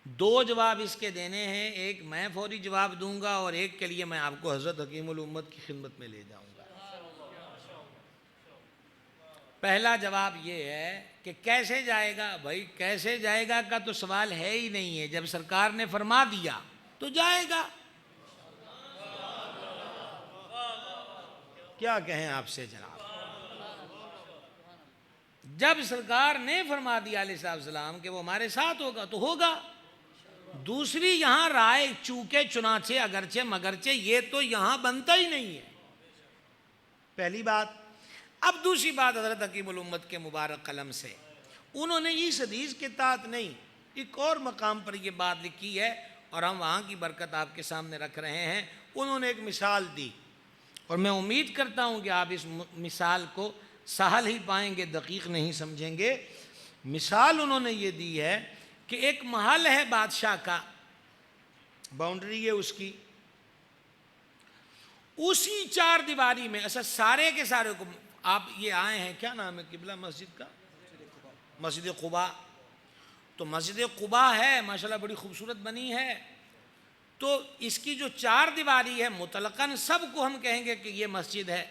دو جواب اس کے دینے ہیں. ایک میں فوری جواب دوں گا اور ایک کے لیے میں آپ کو حضرت حکیم الامت کی خدمت میں لے جاؤں گا. پہلا جواب یہ ہے کہ کیسے جائے گا. بھائی کیسے جائے گا کا تو سوال ہے ہی نہیں ہے. جب سرکار نے فرما دیا تو جائے گا. کیا کہیں آپ سے جناب. جب سرکار نے فرما دیا علیہ السلام کہ وہ ہمارے ساتھ ہوگا تو ہوگا. دوسری یہاں رائے چونکہ چنانچہ اگرچہ مگرچہ یہ تو یہاں بنتا ہی نہیں ہے. پہلی بات. اب دوسری بات حضرت حکیم الامت کے مبارک قلم سے انہوں نے اس حدیث کے تحت نہیں ایک اور مقام پر یہ بات لکھی ہے اور ہم وہاں کی برکت آپ کے سامنے رکھ رہے ہیں. انہوں نے ایک مثال دی، اور میں امید کرتا ہوں کہ آپ اس مثال کو سہل ہی پائیں گے، دقیق نہیں سمجھیں گے۔ مثال انہوں نے یہ دی ہے کہ ایک محل ہے بادشاہ کا، باؤنڈری ہے اس کی، اسی چار دیواری میں، ایسا سارے کے سارے کو، آپ یہ آئے ہیں، کیا نام ہے قبلہ مسجد کا؟ مسجد قباء۔ تو مسجد قباء ہے، ماشاءاللہ بڑی خوبصورت بنی ہے، تو اس کی جو چار دیواری ہے مطلقاً سب کو ہم کہیں گے کہ یہ مسجد ہے،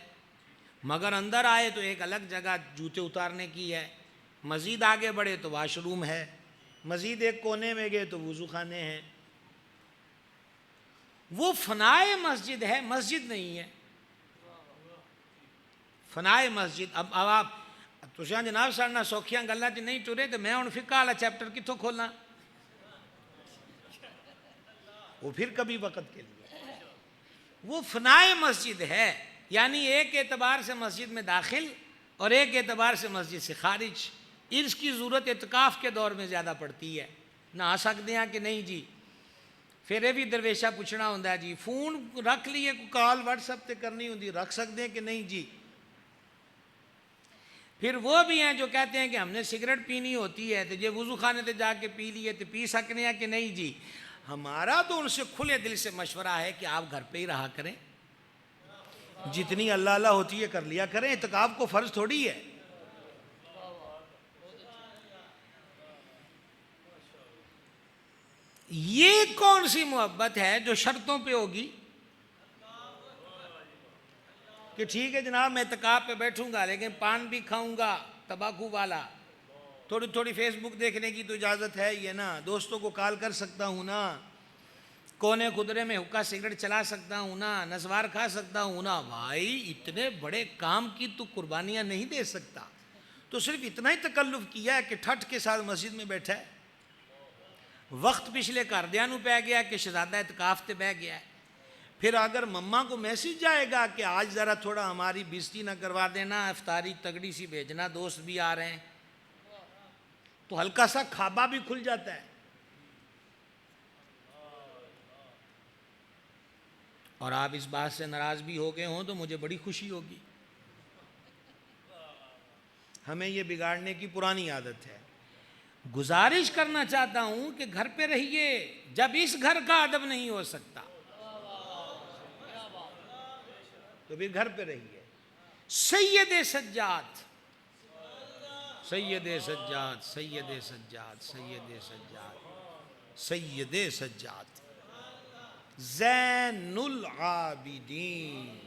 مگر اندر آئے تو ایک الگ جگہ جوتے اتارنے کی ہے، مزید آگے بڑھے تو واش روم ہے، مزید ایک کونے میں گئے تو وضو خانے ہیں۔ وہ فنائے مسجد ہے، مسجد نہیں ہے، فنائے مسجد۔ اب آپ تساں جناب سارنا سوکھیاں گلاں چ نہیں ٹرے تو میں ہن فقہ والا چیپٹر کتوں کھولاں؟ وہ پھر کبھی وقت کے لیے۔ وہ فنائے مسجد ہے، یعنی ایک اعتبار سے مسجد میں داخل اور ایک اعتبار سے مسجد سے خارج۔ اس کی ضرورت اعتکاف کے دور میں زیادہ پڑتی ہے، نہ آ سکتے ہیں کہ نہیں جی؟ پھر یہ بھی درویشہ پوچھنا ہوتا ہے جی، فون رکھ لیے، کال واٹس ایپ تے کرنی ہوتی، رکھ سکتے ہیں کہ نہیں جی؟ پھر وہ بھی ہیں جو کہتے ہیں کہ ہم نے سگریٹ پینی ہوتی ہے تو یہ وضو خانے تے جا کے پی لیے تو پی سکتے ہیں کہ نہیں جی؟ ہمارا تو ان سے کھلے دل سے مشورہ ہے کہ آپ گھر پہ ہی رہا کریں، جتنی اللہ اللہ ہوتی ہے کر لیا کریں، اعتکاف کو فرض تھوڑی ہے۔ یہ کون سی محبت ہے جو شرطوں پہ ہوگی کہ ٹھیک ہے جناب میں اعتکاف پہ بیٹھوں گا لیکن پان بھی کھاؤں گا تمباکو والا، تھوڑی تھوڑی فیس بک دیکھنے کی تو اجازت ہے یہ نا، دوستوں کو کال کر سکتا ہوں نا، کونے خدرے میں حقہ سگریٹ چلا سکتا ہوں نا، نسوار کھا سکتا ہوں نا۔ بھائی اتنے بڑے کام کی تو قربانیاں نہیں دے سکتا، تو صرف اتنا ہی تکلف کیا ہے کہ ٹھٹ کے ساتھ مسجد میں بیٹھا ہے، وقت پچھلے کردیاں نو پہ گیا کہ شہزادہ اعتکاف تے بہ گیا ہے۔ پھر اگر مما کو میسیج جائے گا کہ آج ذرا تھوڑا ہماری بےزتی نہ کروا دینا، افطاری تگڑی سی بھیجنا، دوست بھی آ رہے ہیں، تو ہلکا سا کھابا بھی کھل جاتا ہے۔ اور آپ اس بات سے ناراض بھی ہو گئے ہوں تو مجھے بڑی خوشی ہوگی، ہمیں یہ بگاڑنے کی پرانی عادت ہے۔ گزارش کرنا چاہتا ہوں کہ گھر پہ رہیے، جب اس گھر کا ادب نہیں ہو سکتا تو پھر گھر پہ رہیے۔ سید سجاد، سید سجاد، سید سجاد، سید سجاد، سید سجاد، زین العابدین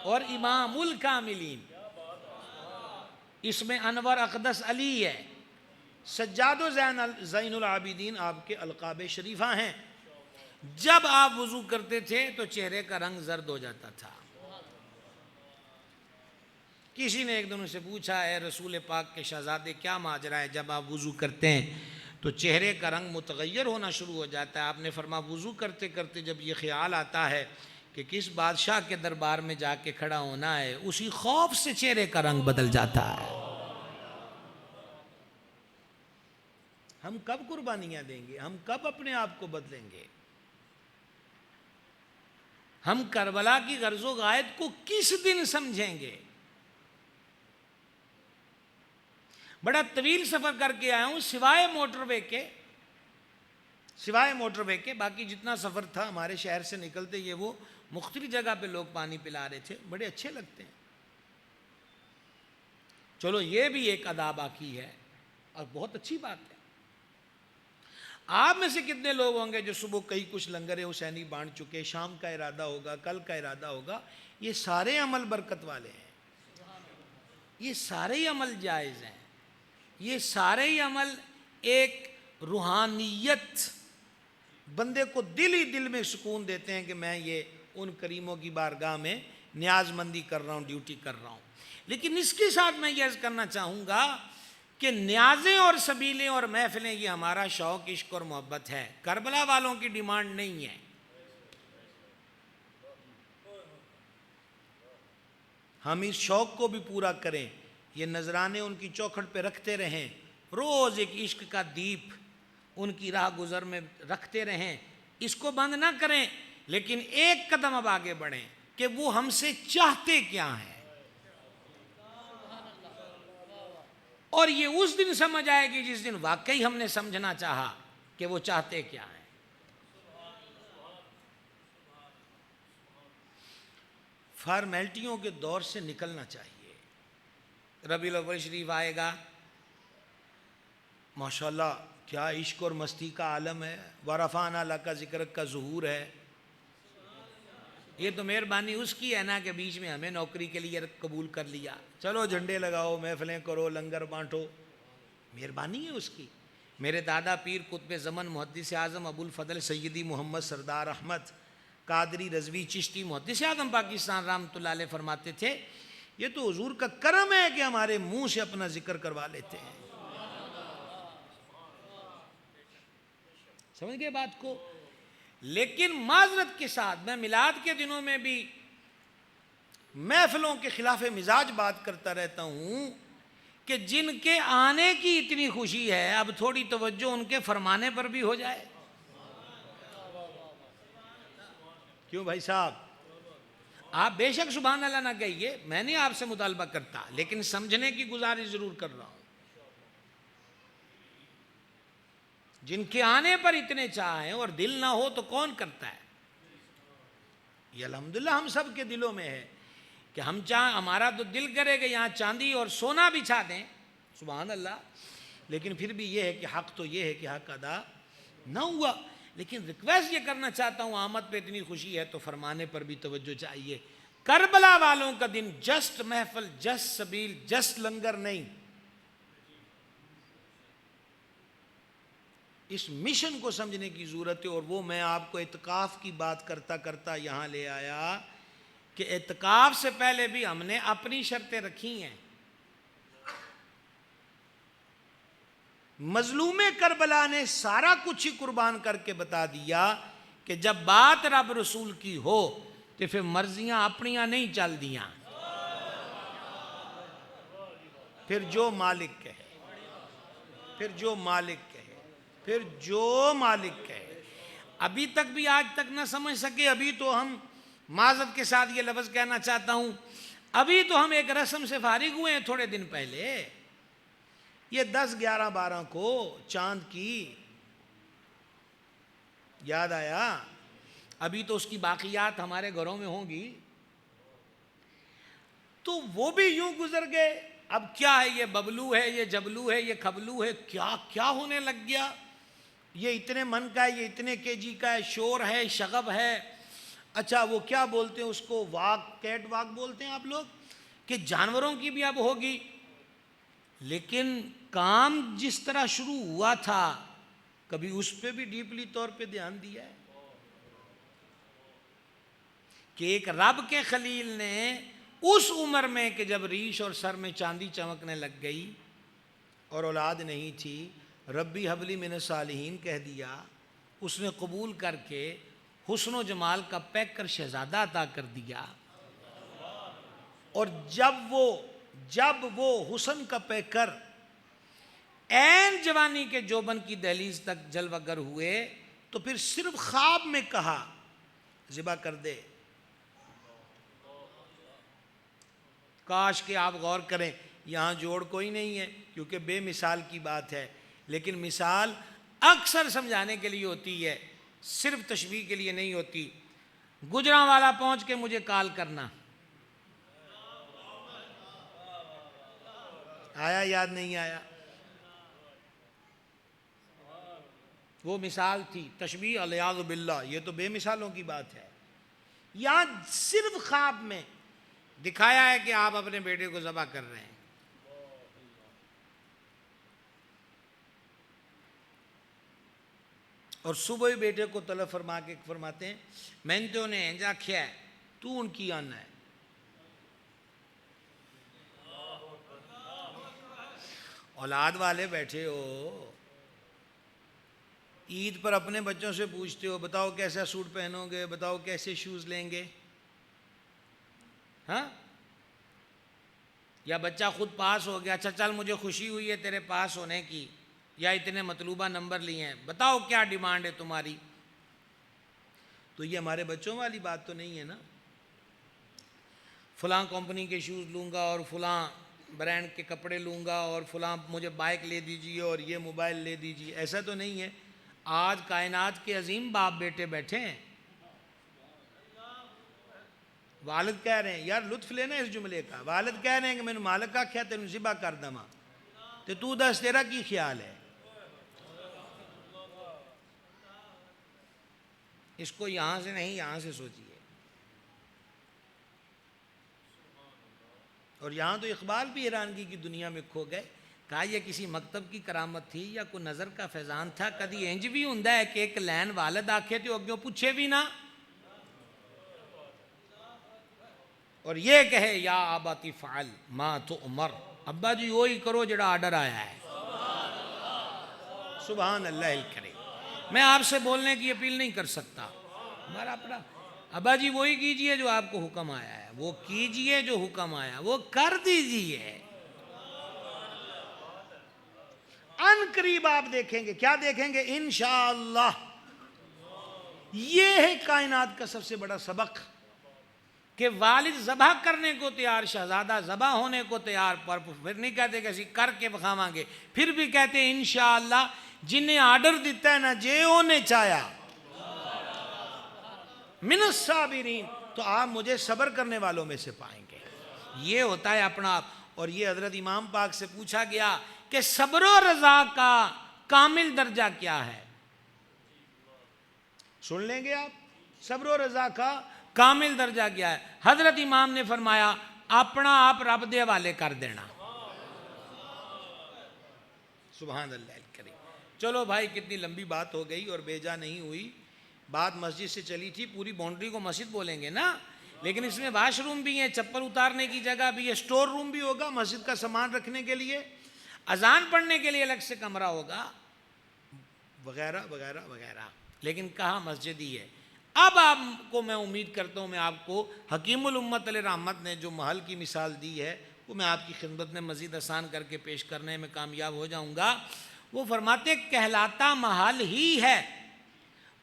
اور امام الکاملین، اس میں انور اقدس علی ہے۔ سجاد و زین العابدین آپ کے القاب شریفہ ہیں۔ جب آپ وضو کرتے تھے تو چہرے کا رنگ زرد ہو جاتا تھا۔ کسی نے ایک دن سے پوچھا، اے رسول پاک کے شہزادے کیا ماجرا ہے، جب آپ وضو کرتے ہیں تو چہرے کا رنگ متغیر ہونا شروع ہو جاتا ہے؟ آپ نے فرمایا وضو کرتے کرتے جب یہ خیال آتا ہے کہ کس بادشاہ کے دربار میں جا کے کھڑا ہونا ہے، اسی خوف سے چہرے کا رنگ بدل جاتا ہے۔ ہم کب قربانیاں دیں گے؟ ہم کب اپنے آپ کو بدلیں گے؟ ہم کربلا کی غرض و غایت کو کس دن سمجھیں گے؟ بڑا طویل سفر کر کے آیا ہوں، سوائے موٹر وے کے باقی جتنا سفر تھا ہمارے شہر سے نکلتے یہ وہ مختلف جگہ پہ لوگ پانی پلا رہے تھے، بڑے اچھے لگتے ہیں۔ چلو یہ بھی ایک ادا باقی ہے اور بہت اچھی بات ہے۔ آپ میں سے کتنے لوگ ہوں گے جو صبح کئی کچھ لنگر حسینی بانٹ چکے، شام کا ارادہ ہوگا، کل کا ارادہ ہوگا؟ یہ سارے عمل برکت والے ہیں، یہ سارے عمل جائز ہیں، یہ سارے ہی عمل ایک روحانیت بندے کو دل ہی دل میں سکون دیتے ہیں کہ میں یہ ان کریموں کی بارگاہ میں نیاز مندی کر رہا ہوں، ڈیوٹی کر رہا ہوں۔ لیکن اس کے ساتھ میں یہ عرض کرنا چاہوں گا کہ نیازیں اور سبیلیں اور محفلیں یہ ہمارا شوق، عشق اور محبت ہے، کربلا والوں کی ڈیمانڈ نہیں ہے۔ ہم اس شوق کو بھی پورا کریں، یہ نذرانے ان کی چوکھٹ پہ رکھتے رہیں، روز ایک عشق کا دیپ ان کی راہ گزر میں رکھتے رہیں، اس کو بند نہ کریں لیکن ایک قدم اب آگے بڑھیں کہ وہ ہم سے چاہتے کیا ہیں، اور یہ اس دن سمجھ آئے گی جس دن واقعی ہم نے سمجھنا چاہا کہ وہ چاہتے کیا ہیں۔ فارمیلٹیوں کے دور سے نکلنا چاہیے۔ ربیع الاول شریف آئے گا، ماشاءاللہ کیا عشق اور مستی کا عالم ہے، ورفعنا لک ذکرک کا ظہور ہے۔ یہ تو مہربانی اس کی ہے نا کہ بیچ میں ہمیں نوکری کے لیے قبول کر لیا، چلو جھنڈے لگاؤ، محفلیں کرو، لنگر بانٹو، مہربانی ہے اس کی۔ میرے دادا پیر قطب زمن محدث اعظم ابو الفضل سیدی محمد سردار احمد قادری رضوی چشتی محدث اعظم پاکستان رحمۃ اللہ علیہ فرماتے تھے، یہ تو حضور کا کرم ہے کہ ہمارے منہ سے اپنا ذکر کروا لیتے ہیں۔ سمجھ گئے بات کو؟ لیکن معذرت کے ساتھ میں میلاد کے دنوں میں بھی محفلوں کے خلاف مزاج بات کرتا رہتا ہوں کہ جن کے آنے کی اتنی خوشی ہے، اب تھوڑی توجہ ان کے فرمانے پر بھی ہو جائے۔ کیوں بھائی صاحب؟ آپ بے شک سبحان اللہ نہ کہیے، میں نہیں آپ سے مطالبہ کرتا، لیکن سمجھنے کی گزارش ضرور کر رہا ہوں۔ جن کے آنے پر اتنے چاہیں اور دل نہ ہو تو کون کرتا ہے؟ یہ الحمدللہ ہم سب کے دلوں میں ہے کہ ہم ہمارا تو دل کرے کہ یہاں چاندی اور سونا بچھا دیں، سبحان اللہ، لیکن پھر بھی یہ ہے کہ حق تو یہ ہے کہ حق ادا نہ ہوا۔ لیکن ریکویسٹ یہ کرنا چاہتا ہوں، آمد پہ اتنی خوشی ہے تو فرمانے پر بھی توجہ چاہیے۔ کربلا والوں کا دن جسٹ محفل، جسٹ سبیل، جسٹ لنگر نہیں، اس مشن کو سمجھنے کی ضرورت ہے۔ اور وہ میں آپ کو اعتکاف کی بات کرتا کرتا یہاں لے آیا کہ اعتکاف سے پہلے بھی ہم نے اپنی شرطیں رکھی ہیں۔ مظلوم کربلا نے سارا کچھ ہی قربان کر کے بتا دیا کہ جب بات رب رسول کی ہو تو پھر مرضیاں اپنیاں نہیں چل دیاں، پھر جو مالک کہے، پھر جو مالک کہے، پھر جو مالک کہے۔ ابھی تک بھی آج تک نہ سمجھ سکے، ابھی تو ہم معذرت کے ساتھ یہ لفظ کہنا چاہتا ہوں، ابھی تو ہم ایک رسم سے فارغ ہوئے ہیں تھوڑے دن پہلے، یہ 10 11 12 کو چاند کی یاد آیا، ابھی تو اس کی باقیات ہمارے گھروں میں ہوں گی، تو وہ بھی یوں گزر گئے۔ اب کیا ہے، یہ ببلو ہے، یہ جبلو ہے، یہ کھبلو ہے، کیا کیا ہونے لگ گیا، یہ اتنے من کا ہے، یہ اتنے کے جی کا ہے، شور ہے، شغب ہے، اچھا وہ کیا بولتے ہیں اس کو، واک، کیٹ واک بولتے ہیں آپ لوگ، کہ جانوروں کی بھی اب ہوگی۔ لیکن کام جس طرح شروع ہوا تھا، کبھی اس پہ بھی ڈیپلی طور پہ دھیان دیا ہے کہ ایک رب کے خلیل نے اس عمر میں کہ جب ریش اور سر میں چاندی چمکنے لگ گئی اور اولاد نہیں تھی، ربی حبلی من الصالحین کہہ دیا، اس نے قبول کر کے حسن و جمال کا پیک کر شہزادہ عطا کر دیا، اور جب وہ حسن کا پیکر عین جوانی کے جوبن کی دہلیز تک جلوہ گر ہوئے تو پھر صرف خواب میں کہا ذبح کر دے۔ کاش کہ آپ غور کریں، یہاں جوڑ کوئی نہیں ہے کیونکہ بے مثال کی بات ہے، لیکن مثال اکثر سمجھانے کے لیے ہوتی ہے، صرف تشبیہ کے لیے نہیں ہوتی۔ گجرانوالا پہنچ کے مجھے کال کرنا، آیا یاد نہیں آیا؟ وہ مثال تھی، تشبیہ الیاذ باللہ، یہ تو بے مثالوں کی بات ہے۔ یہاں صرف خواب میں دکھایا ہے کہ آپ اپنے بیٹے کو ذبح کر رہے ہیں۔ اور صبح ہی بیٹے کو طلب فرما کے فرماتے ہیں، میں نے تو انہیں انجا کیا ہے، تو ان کی آنا ہے۔ اولاد والے بیٹھے ہو، عید پر اپنے بچوں سے پوچھتے ہو، بتاؤ کیسا سوٹ پہنو گے، بتاؤ کیسے شوز لیں گے، ہاں؟ یا بچہ خود پاس ہو گیا، اچھا چل مجھے خوشی ہوئی ہے تیرے پاس ہونے کی، یا اتنے مطلوبہ نمبر لیے ہیں، بتاؤ کیا ڈیمانڈ ہے تمہاری؟ تو یہ ہمارے بچوں والی بات تو نہیں ہے نا، فلاں کمپنی کے شوز لوں گا اور فلاں برانڈ کے کپڑے لوں گا اور فلاں مجھے بائک لے دیجیے اور یہ موبائل لے دیجیے، ایسا تو نہیں ہے۔ آج کائنات کے عظیم باپ بیٹے بیٹھے ہیں، والد کہہ رہے ہیں، یار لطف لینا اس جملے کا، والد کہہ رہے ہیں کہ میں نے مالک کا کیا تینوں ذبح کر دما، تو دس تیرا کی خیال ہے؟ اس کو یہاں سے نہیں یہاں سے سوچیے۔ اور یہاں تو اقبال بھی حیرانگی کی دنیا میں کھو گئے، کہا یہ کسی مکتب کی کرامت تھی یا کوئی نظر کا فیضان تھا، کدی انج بھی ہوندا ہے کہ ایک لین والد آکھے تو اگیوں پوچھے بھی نہ، اور یہ کہے یا آباتی فعل ما تو عمر، ابا جی وہی کرو جڑا آرڈر آیا ہے۔ سبحان اللہ الکریم۔ میں آپ سے بولنے کی اپیل نہیں کر سکتا، ہمارا اپنا ابا جی وہی کیجئے جو آپ کو حکم آیا ہے، وہ کیجئے جو حکم آیا، وہ کر دیجئے۔ ان قریب آپ دیکھیں گے، کیا دیکھیں گے؟ انشاءاللہ۔ یہ ہے کائنات کا سب سے بڑا سبق کہ والد ذبح کرنے کو تیار، شہزادہ ذبح ہونے کو تیار، پر پھر نہیں کہتے کہ اسی کر کے بکھاواں گے، پھر بھی کہتے ہیں انشاءاللہ۔ جنہیں آرڈر دیتا ہے نا جے ہونے چاہیا من الصابرین، تو آپ مجھے صبر کرنے والوں میں سے پائیں گے۔ یہ ہوتا ہے اپنا آپ۔ اور یہ حضرت امام پاک سے پوچھا گیا کہ صبر و رضا کا کامل درجہ کیا ہے؟ سن لیں گے آپ، صبر و رضا کا کامل درجہ کیا ہے؟ حضرت امام نے فرمایا اپنا آپ رب دے حوالے کر دینا۔ سبحان اللہ الکریم۔ چلو بھائی کتنی لمبی بات ہو گئی اور بیجا نہیں ہوئی، بات مسجد سے چلی تھی، پوری باؤنڈری کو مسجد بولیں گے نا، لیکن اس میں واش روم بھی ہے، چپل اتارنے کی جگہ بھی ہے، سٹور روم بھی ہوگا مسجد کا سامان رکھنے کے لیے، اذان پڑھنے کے لیے الگ سے کمرہ ہوگا، وغیرہ وغیرہ وغیرہ، لیکن کہاں مسجد ہی ہے۔ اب آپ کو میں امید کرتا ہوں، میں آپ کو حکیم الامت علیہ رحمت نے جو محل کی مثال دی ہے وہ میں آپ کی خدمت میں مزید آسان کر کے پیش کرنے میں کامیاب ہو جاؤں گا۔ وہ فرماتے کہلاتا محل ہی ہے،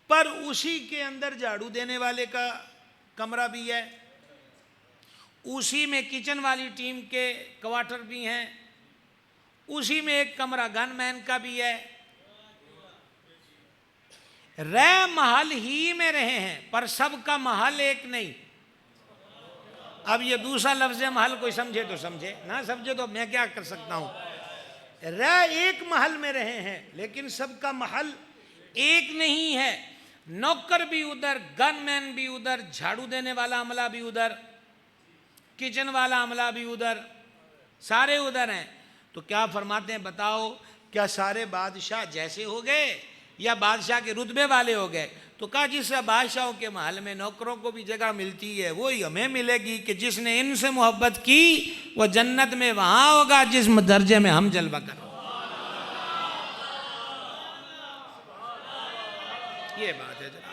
پر اسی کے اندر جھاڑو دینے والے کا کمرہ بھی ہے، اسی میں کچن والی ٹیم کے کوارٹر بھی ہیں، اسی میں ایک کمرہ گن مین کا بھی ہے، رہ محل ہی میں رہے ہیں پر سب کا محل ایک نہیں۔ اب یہ دوسرا لفظ محل کوئی سمجھے تو سمجھے، نہ سمجھے تو میں کیا کر سکتا ہوں۔ رہ ایک محل میں رہے ہیں لیکن سب کا محل ایک نہیں ہے، نوکر بھی ادھر، گن مین بھی ادھر، جھاڑو دینے والا عملہ بھی ادھر، کچن والا عملہ بھی ادھر، سارے ادھر ہیں۔ تو کیا فرماتے ہیں بتاؤ، کیا سارے بادشاہ جیسے ہو گئے یا بادشاہ کے رتبے والے ہو گئے؟ تو کہا جس بادشاہوں کے محل میں نوکروں کو بھی جگہ ملتی ہے وہی ہمیں ملے گی، کہ جس نے ان سے محبت کی وہ جنت میں وہاں ہوگا جس درجے میں ہم جلوہ کریں۔ یہ بات ہے جناب۔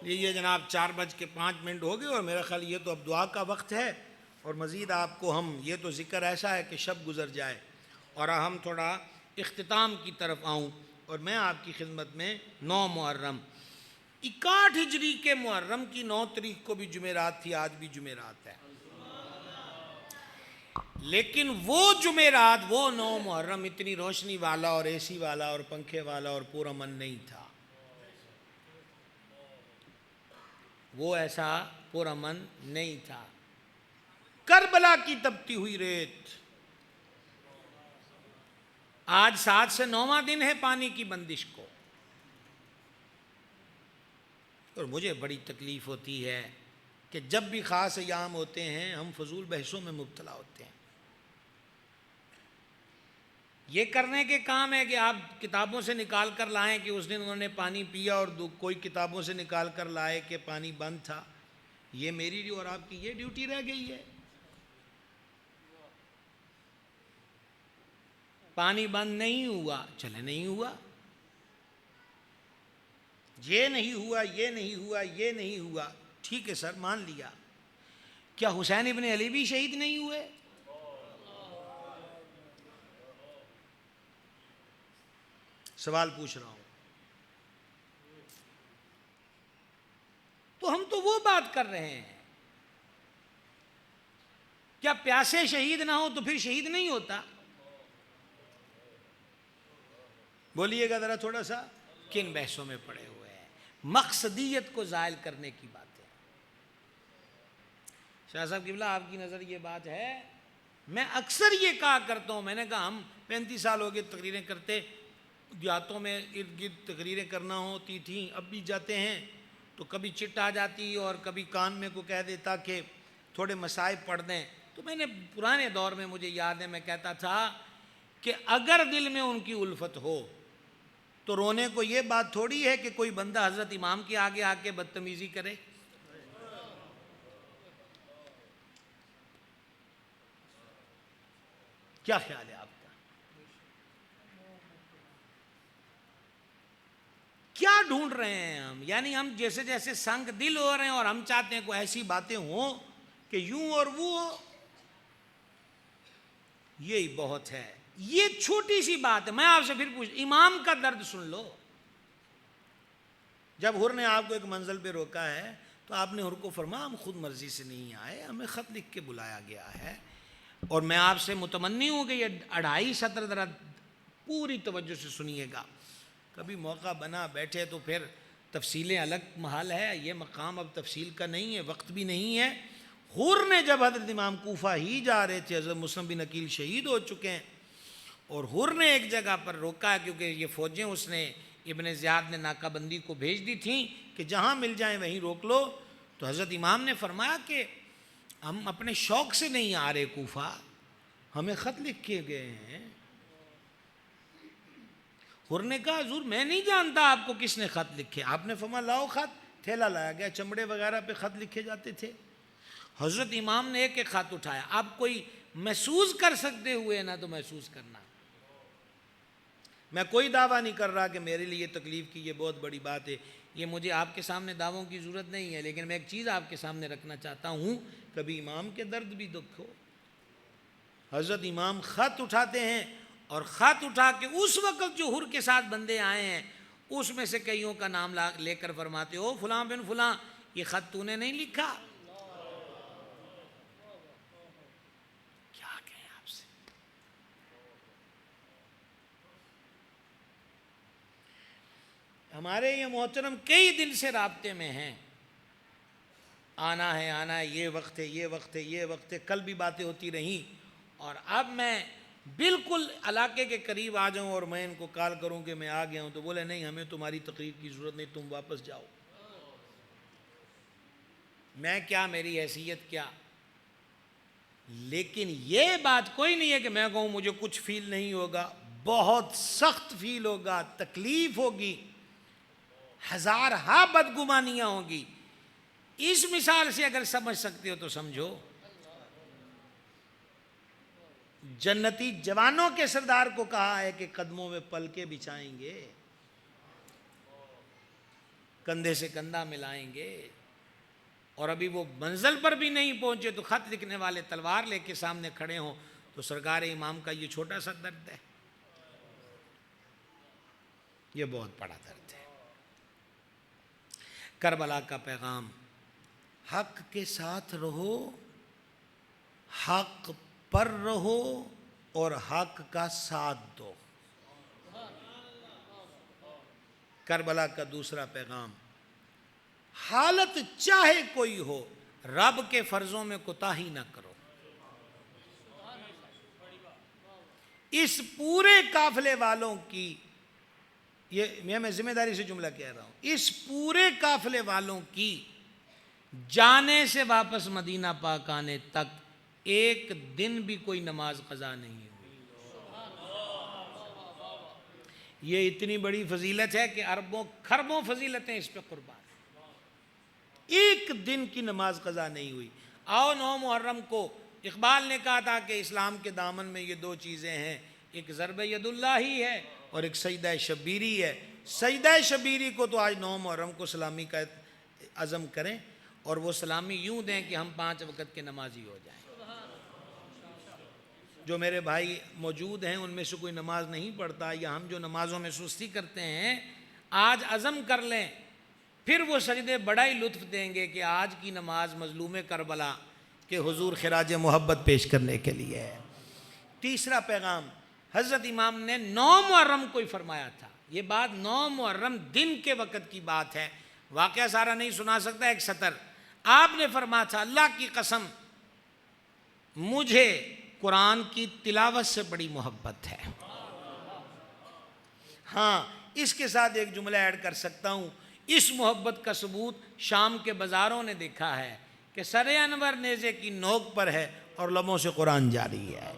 یہ جناب 4:05 ہو گئے اور میرا خیال یہ تو اب دعا کا وقت ہے، اور مزید آپ کو ہم یہ تو ذکر ایسا ہے کہ شب گزر جائے اور ہم تھوڑا اختتام کی طرف آؤں، اور میں آپ کی خدمت میں 9 محرم 61 ہجری کے محرم کی 9 تاریخ کو بھی جمعرات تھی، آج بھی جمعرات ہے، لیکن وہ جمعرات وہ 9 محرم اتنی روشنی والا اور اے سی والا اور پنکھے والا اور پرامن نہیں تھا، وہ ایسا پرامن نہیں تھا۔ کربلا کی تپتی ہوئی ریت، آج 7 سے 9واں دن ہے پانی کی بندش کو، اور مجھے بڑی تکلیف ہوتی ہے کہ جب بھی خاص ایام ہوتے ہیں ہم فضول بحثوں میں مبتلا ہوتے ہیں۔ یہ کرنے کے کام ہے کہ آپ کتابوں سے نکال کر لائیں کہ اس دن انہوں نے پانی پیا، اور کوئی کتابوں سے نکال کر لائے کہ پانی بند تھا۔ یہ میری اور آپ کی یہ ڈیوٹی رہ گئی ہے۔ پانی بند نہیں ہوا، چلے نہیں ہوا، یہ نہیں ہوا، یہ نہیں ہوا، یہ نہیں ہوا، ٹھیک ہے سر مان لیا، کیا حسین ابن علی بھی شہید نہیں ہوئے؟ سوال پوچھ رہا ہوں. تو ہم تو وہ بات کر رہے ہیں. کیا پیاسے شہید نہ ہو تو پھر شہید نہیں ہوتا؟ بولیے گا ذرا تھوڑا سا. کن بحثوں میں پڑے ہوئے ہیں؟ مقصدیت کو زائل کرنے کی بات ہے. شاہ صاحب قبلہ آپ کی نظر یہ بات ہے؟ میں اکثر یہ کہا کرتا ہوں، میں نے کہا ہم 35 سال ہو گئے تقریریں کرتے، دیہاتوں میں ارد گرد تقریریں کرنا ہوتی تھیں، اب بھی جاتے ہیں تو کبھی چٹ آ جاتی اور کبھی کان میں کو کہہ دیتا کہ تھوڑے مسائب پڑھ دیں. تو میں نے پرانے دور میں، مجھے یاد ہے، میں کہتا تھا کہ اگر دل میں ان کی الفت ہو تو رونے کو یہ بات تھوڑی ہے کہ کوئی بندہ حضرت امام کے آگے آ کے بدتمیزی کرے. کیا خیال ہے آپ کا؟ کیا ڈھونڈ رہے ہیں ہم؟ یعنی ہم جیسے جیسے سنگ دل ہو رہے ہیں اور ہم چاہتے ہیں کوئی ایسی باتیں ہوں کہ یوں اور وہ ہو. یہی بہت ہے. یہ چھوٹی سی بات ہے. میں آپ سے پھر پوچھ، امام کا درد سن لو. جب حر نے آپ کو ایک منزل پہ روکا ہے تو آپ نے حر کو فرمایا ہم خود مرضی سے نہیں آئے، ہمیں خط لکھ کے بلایا گیا ہے، اور میں آپ سے متمنی ہوں کہ یہ 2.5 سطر ذرا پوری توجہ سے سنیے گا. کبھی موقع بنا بیٹھے تو پھر تفصیلیں الگ محل ہے، یہ مقام اب تفصیل کا نہیں ہے، وقت بھی نہیں ہے. حر نے جب حضرت امام کوفہ ہی جا رہے تھے، حضرت مسلم بن عقیل شہید ہو چکے ہیں، اور حر نے ایک جگہ پر روکا کیونکہ یہ فوجیں اس نے ابن زیاد نے ناکہ بندی کو بھیج دی تھیں کہ جہاں مل جائیں وہیں روک لو. تو حضرت امام نے فرمایا کہ ہم اپنے شوق سے نہیں آ رہے کوفہ، ہمیں خط لکھ کے گئے ہیں. حر نے کہا حضور میں نہیں جانتا آپ کو کس نے خط لکھے. آپ نے فرمایا لاؤ خط. تھیلا لایا گیا، چمڑے وغیرہ پہ خط لکھے جاتے تھے. حضرت امام نے ایک ایک خط اٹھایا. آپ کوئی محسوس کر سکتے ہوئے نہ تو محسوس کرنا. میں کوئی دعویٰ نہیں کر رہا کہ میرے لیے تکلیف کی یہ بہت بڑی بات ہے، یہ مجھے آپ کے سامنے دعووں کی ضرورت نہیں ہے، لیکن میں ایک چیز آپ کے سامنے رکھنا چاہتا ہوں، کبھی امام کے درد بھی دکھ ہو. حضرت امام خط اٹھاتے ہیں، اور خط اٹھا کے اس وقت جو حر کے ساتھ بندے آئے ہیں اس میں سے کئیوں کا نام لے کر فرماتے ہو فلاں بن فلاں یہ خط تو نے نہیں لکھا. کیا کہیں آپ سے. ہمارے یہ محترم کئی دن سے رابطے میں ہیں، آنا ہے، یہ وقت ہے، یہ وقت ہے، یہ وقت ہے. کل بھی باتیں ہوتی رہیں، اور اب میں بالکل علاقے کے قریب آ جاؤں اور میں ان کو کال کروں کہ میں آ گیا ہوں تو بولے نہیں ہمیں تمہاری تقریر کی ضرورت نہیں، تم واپس جاؤ. میں کیا، میری حیثیت کیا. لیکن یہ بات کوئی نہیں ہے کہ میں کہوں مجھے کچھ فیل نہیں ہوگا. بہت سخت فیل ہوگا، تکلیف ہوگی، ہزارہا بدگمانیاں ہوں گی. اس مثال سے اگر سمجھ سکتے ہو تو سمجھو. جنتی جوانوں کے سردار کو کہا ہے کہ قدموں میں پل کے بچھائیں گے، کندھے سے کندھا ملائیں گے، اور ابھی وہ منزل پر بھی نہیں پہنچے تو خط لکھنے والے تلوار لے کے سامنے کھڑے ہوں. تو سرکار امام کا یہ چھوٹا سا درد ہے، یہ بہت بڑا درد ہے. کربلا کا پیغام، حق کے ساتھ رہو، حق پر رہو، اور حق کا ساتھ دو. کربلا کا دوسرا پیغام، حالت چاہے کوئی ہو رب کے فرضوں میں کوتاہی نہ کرو. اس پورے قافلے والوں کی، یہ میں ذمہ داری سے جملہ کہہ رہا ہوں، اس پورے قافلے والوں کی جانے سے واپس مدینہ پاک آنے تک ایک دن بھی کوئی نماز قضا نہیں ہوئی. یہ اتنی بڑی فضیلت ہے کہ اربوں کھربوں فضیلتیں اس پہ قربان. ایک دن کی نماز قضا نہیں ہوئی. آؤ 9 محرم کو اقبال نے کہا تھا کہ اسلام کے دامن میں یہ 2 چیزیں ہیں، ایک ضرب ید اللہ ہی ہے اور ایک سجدہ شبیری ہے. سجدہ شبیری کو تو آج 9 محرم کو سلامی کا عزم کریں، اور وہ سلامی یوں دیں کہ ہم 5 وقت کے نمازی ہو جائیں۔ جو میرے بھائی موجود ہیں ان میں سے کوئی نماز نہیں پڑھتا، یا ہم جو نمازوں میں سستی کرتے ہیں، آج عزم کر لیں، پھر وہ سجدے بڑا ہی لطف دیں گے کہ آج کی نماز مظلوم کربلا کے حضور خراج محبت پیش کرنے کے لیے ہے۔ تیسرا پیغام حضرت امام نے 9 محرم کو ہی فرمایا تھا۔ یہ بات 9 محرم دن کے وقت کی بات ہے، واقعہ سارا نہیں سنا سکتا، ایک سطر۔ آپ نے فرمایا تھا اللہ کی قسم مجھے قرآن کی تلاوت سے بڑی محبت ہے۔ ہاں، اس کے ساتھ ایک جملہ ایڈ کر سکتا ہوں، اس محبت کا ثبوت شام کے بازاروں نے دیکھا ہے کہ سر انور نیزے کی نوک پر ہے اور لبوں سے قرآن جاری ہے۔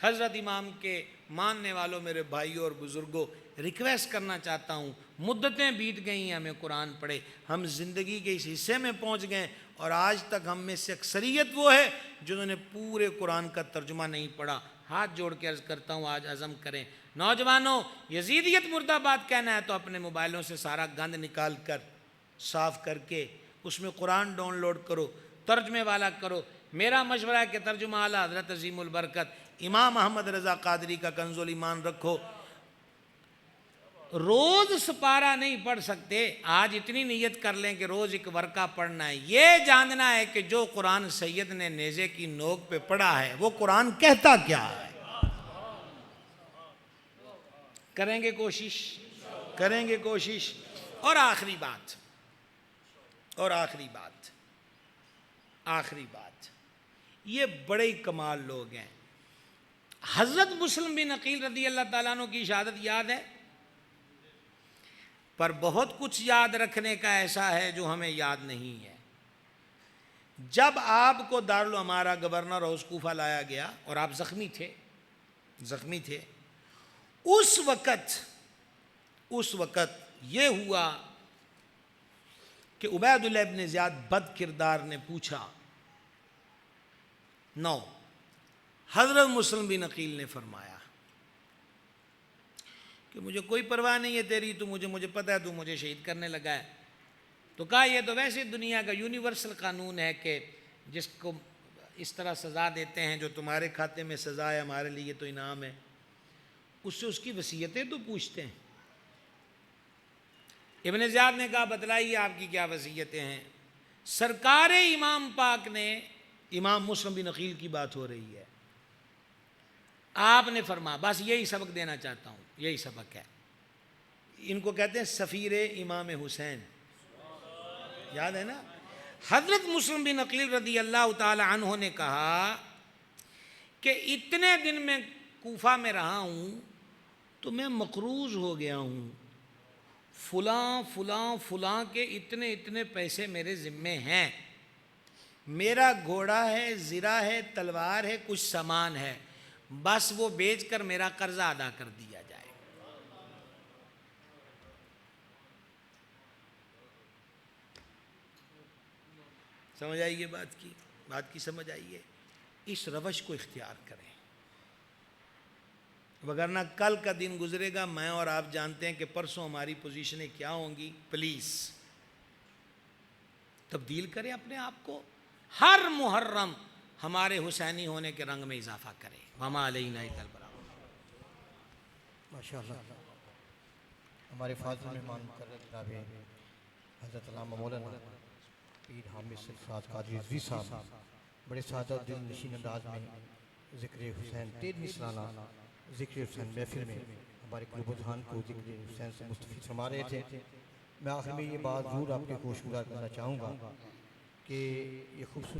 حضرت امام کے ماننے والوں میرے بھائیوں اور بزرگوں، ریکویسٹ کرنا چاہتا ہوں، مدتیں بیت گئی ہیں ہمیں قرآن پڑھے، ہم زندگی کے اس حصے میں پہنچ گئے اور آج تک ہم میں سے اکثریت وہ ہے جنہوں نے پورے قرآن کا ترجمہ نہیں پڑھا۔ ہاتھ جوڑ کے عرض کرتا ہوں آج عزم کریں۔ نوجوانوں، یزیدیت مرد آباد کہنا ہے تو اپنے موبائلوں سے سارا گند نکال کر صاف کر کے اس میں قرآن ڈاؤن لوڈ کرو، ترجمے والا کرو۔ میرا مشورہ ہے کہ ترجمہ اعلیٰ حضرت عظیم البرکت امام احمد رضا قادری کا کنز الایمان رکھو۔ روز سپارہ نہیں پڑھ سکتے، آج اتنی نیت کر لیں کہ روز ایک ورقہ پڑھنا ہے، یہ جاننا ہے کہ جو قرآن سید نے نیزے کی نوک پہ پڑھا ہے وہ قرآن کہتا کیا ہے۔ کریں گے کوشش، کریں گے کوشش۔ اور آخری بات، یہ بڑے ہی کمال لوگ ہیں۔ حضرت مسلم بن عقیل رضی اللہ تعالیٰ عنہ کی شہادت یاد ہے، پر بہت کچھ یاد رکھنے کا ایسا ہے جو ہمیں یاد نہیں ہے۔ جب آپ کو دارالامارہ گورنر ہاؤس کوفہ لایا گیا اور آپ زخمی تھے، اس وقت یہ ہوا کہ عبید اللہ ابن زیاد بد کردار نے پوچھا، حضرت مسلم بن عقیل نے فرمایا کہ مجھے کوئی پرواہ نہیں ہے تیری، تو مجھے پتہ ہے تو مجھے شہید کرنے لگا ہے۔ تو کہا یہ تو ویسے دنیا کا یونیورسل قانون ہے کہ جس کو اس طرح سزا دیتے ہیں، جو تمہارے کھاتے میں سزا ہے ہمارے لیے تو انعام ہے، اس سے اس کی وصیتیں تو پوچھتے ہیں۔ ابن زیاد نے کہا بتلائیے آپ کی کیا وصیتیں ہیں۔ سرکار امام پاک نے، امام مسلم بن عقیل کی بات ہو رہی ہے، آپ نے فرمایا، بس یہی سبق دینا چاہتا ہوں، یہی سبق ہے۔ ان کو کہتے ہیں سفیر امام حسین، یاد ہے نا؟ حضرت مسلم بن عقیل رضی اللہ تعالی عنہ نے کہا کہ اتنے دن میں کوفہ میں رہا ہوں تو میں مقروض ہو گیا ہوں، فلاں کے اتنے پیسے میرے ذمے ہیں، میرا گھوڑا ہے، زرہ ہے، تلوار ہے، کچھ سامان ہے، بس وہ بیچ کر میرا قرضہ ادا کر دیا جائے۔ سمجھ آئیے بات کی سمجھ آئیے؟ اس روش کو اختیار کریں، وگرنہ کل کا دن گزرے گا، میں اور آپ جانتے ہیں کہ پرسوں ہماری پوزیشنیں کیا ہوں گی۔ پلیز تبدیل کریں اپنے آپ کو، ہر محرم ہمارے حسینی ہونے کے رنگ میں اضافہ کریں۔ وما علینا الا البلاغ۔ ماشاءاللہ ہمارے فاضل مہمان مقرر جناب حضرت علامہ مولانا پیر حامد سرفراز قادری رضوی صاحب بڑے سادہ دل نشین انداز میں ذکر حسین 13ویں سالانہ ذکر حسین محفل میں ہمارے قلوب و ذہان کو ذکر حسین سے مستفید فرما رہے تھے۔ میں آخر میں یہ بات ضرور آپ کے گوشگزار کرنا چاہوں گا کہ یہ خوبصورت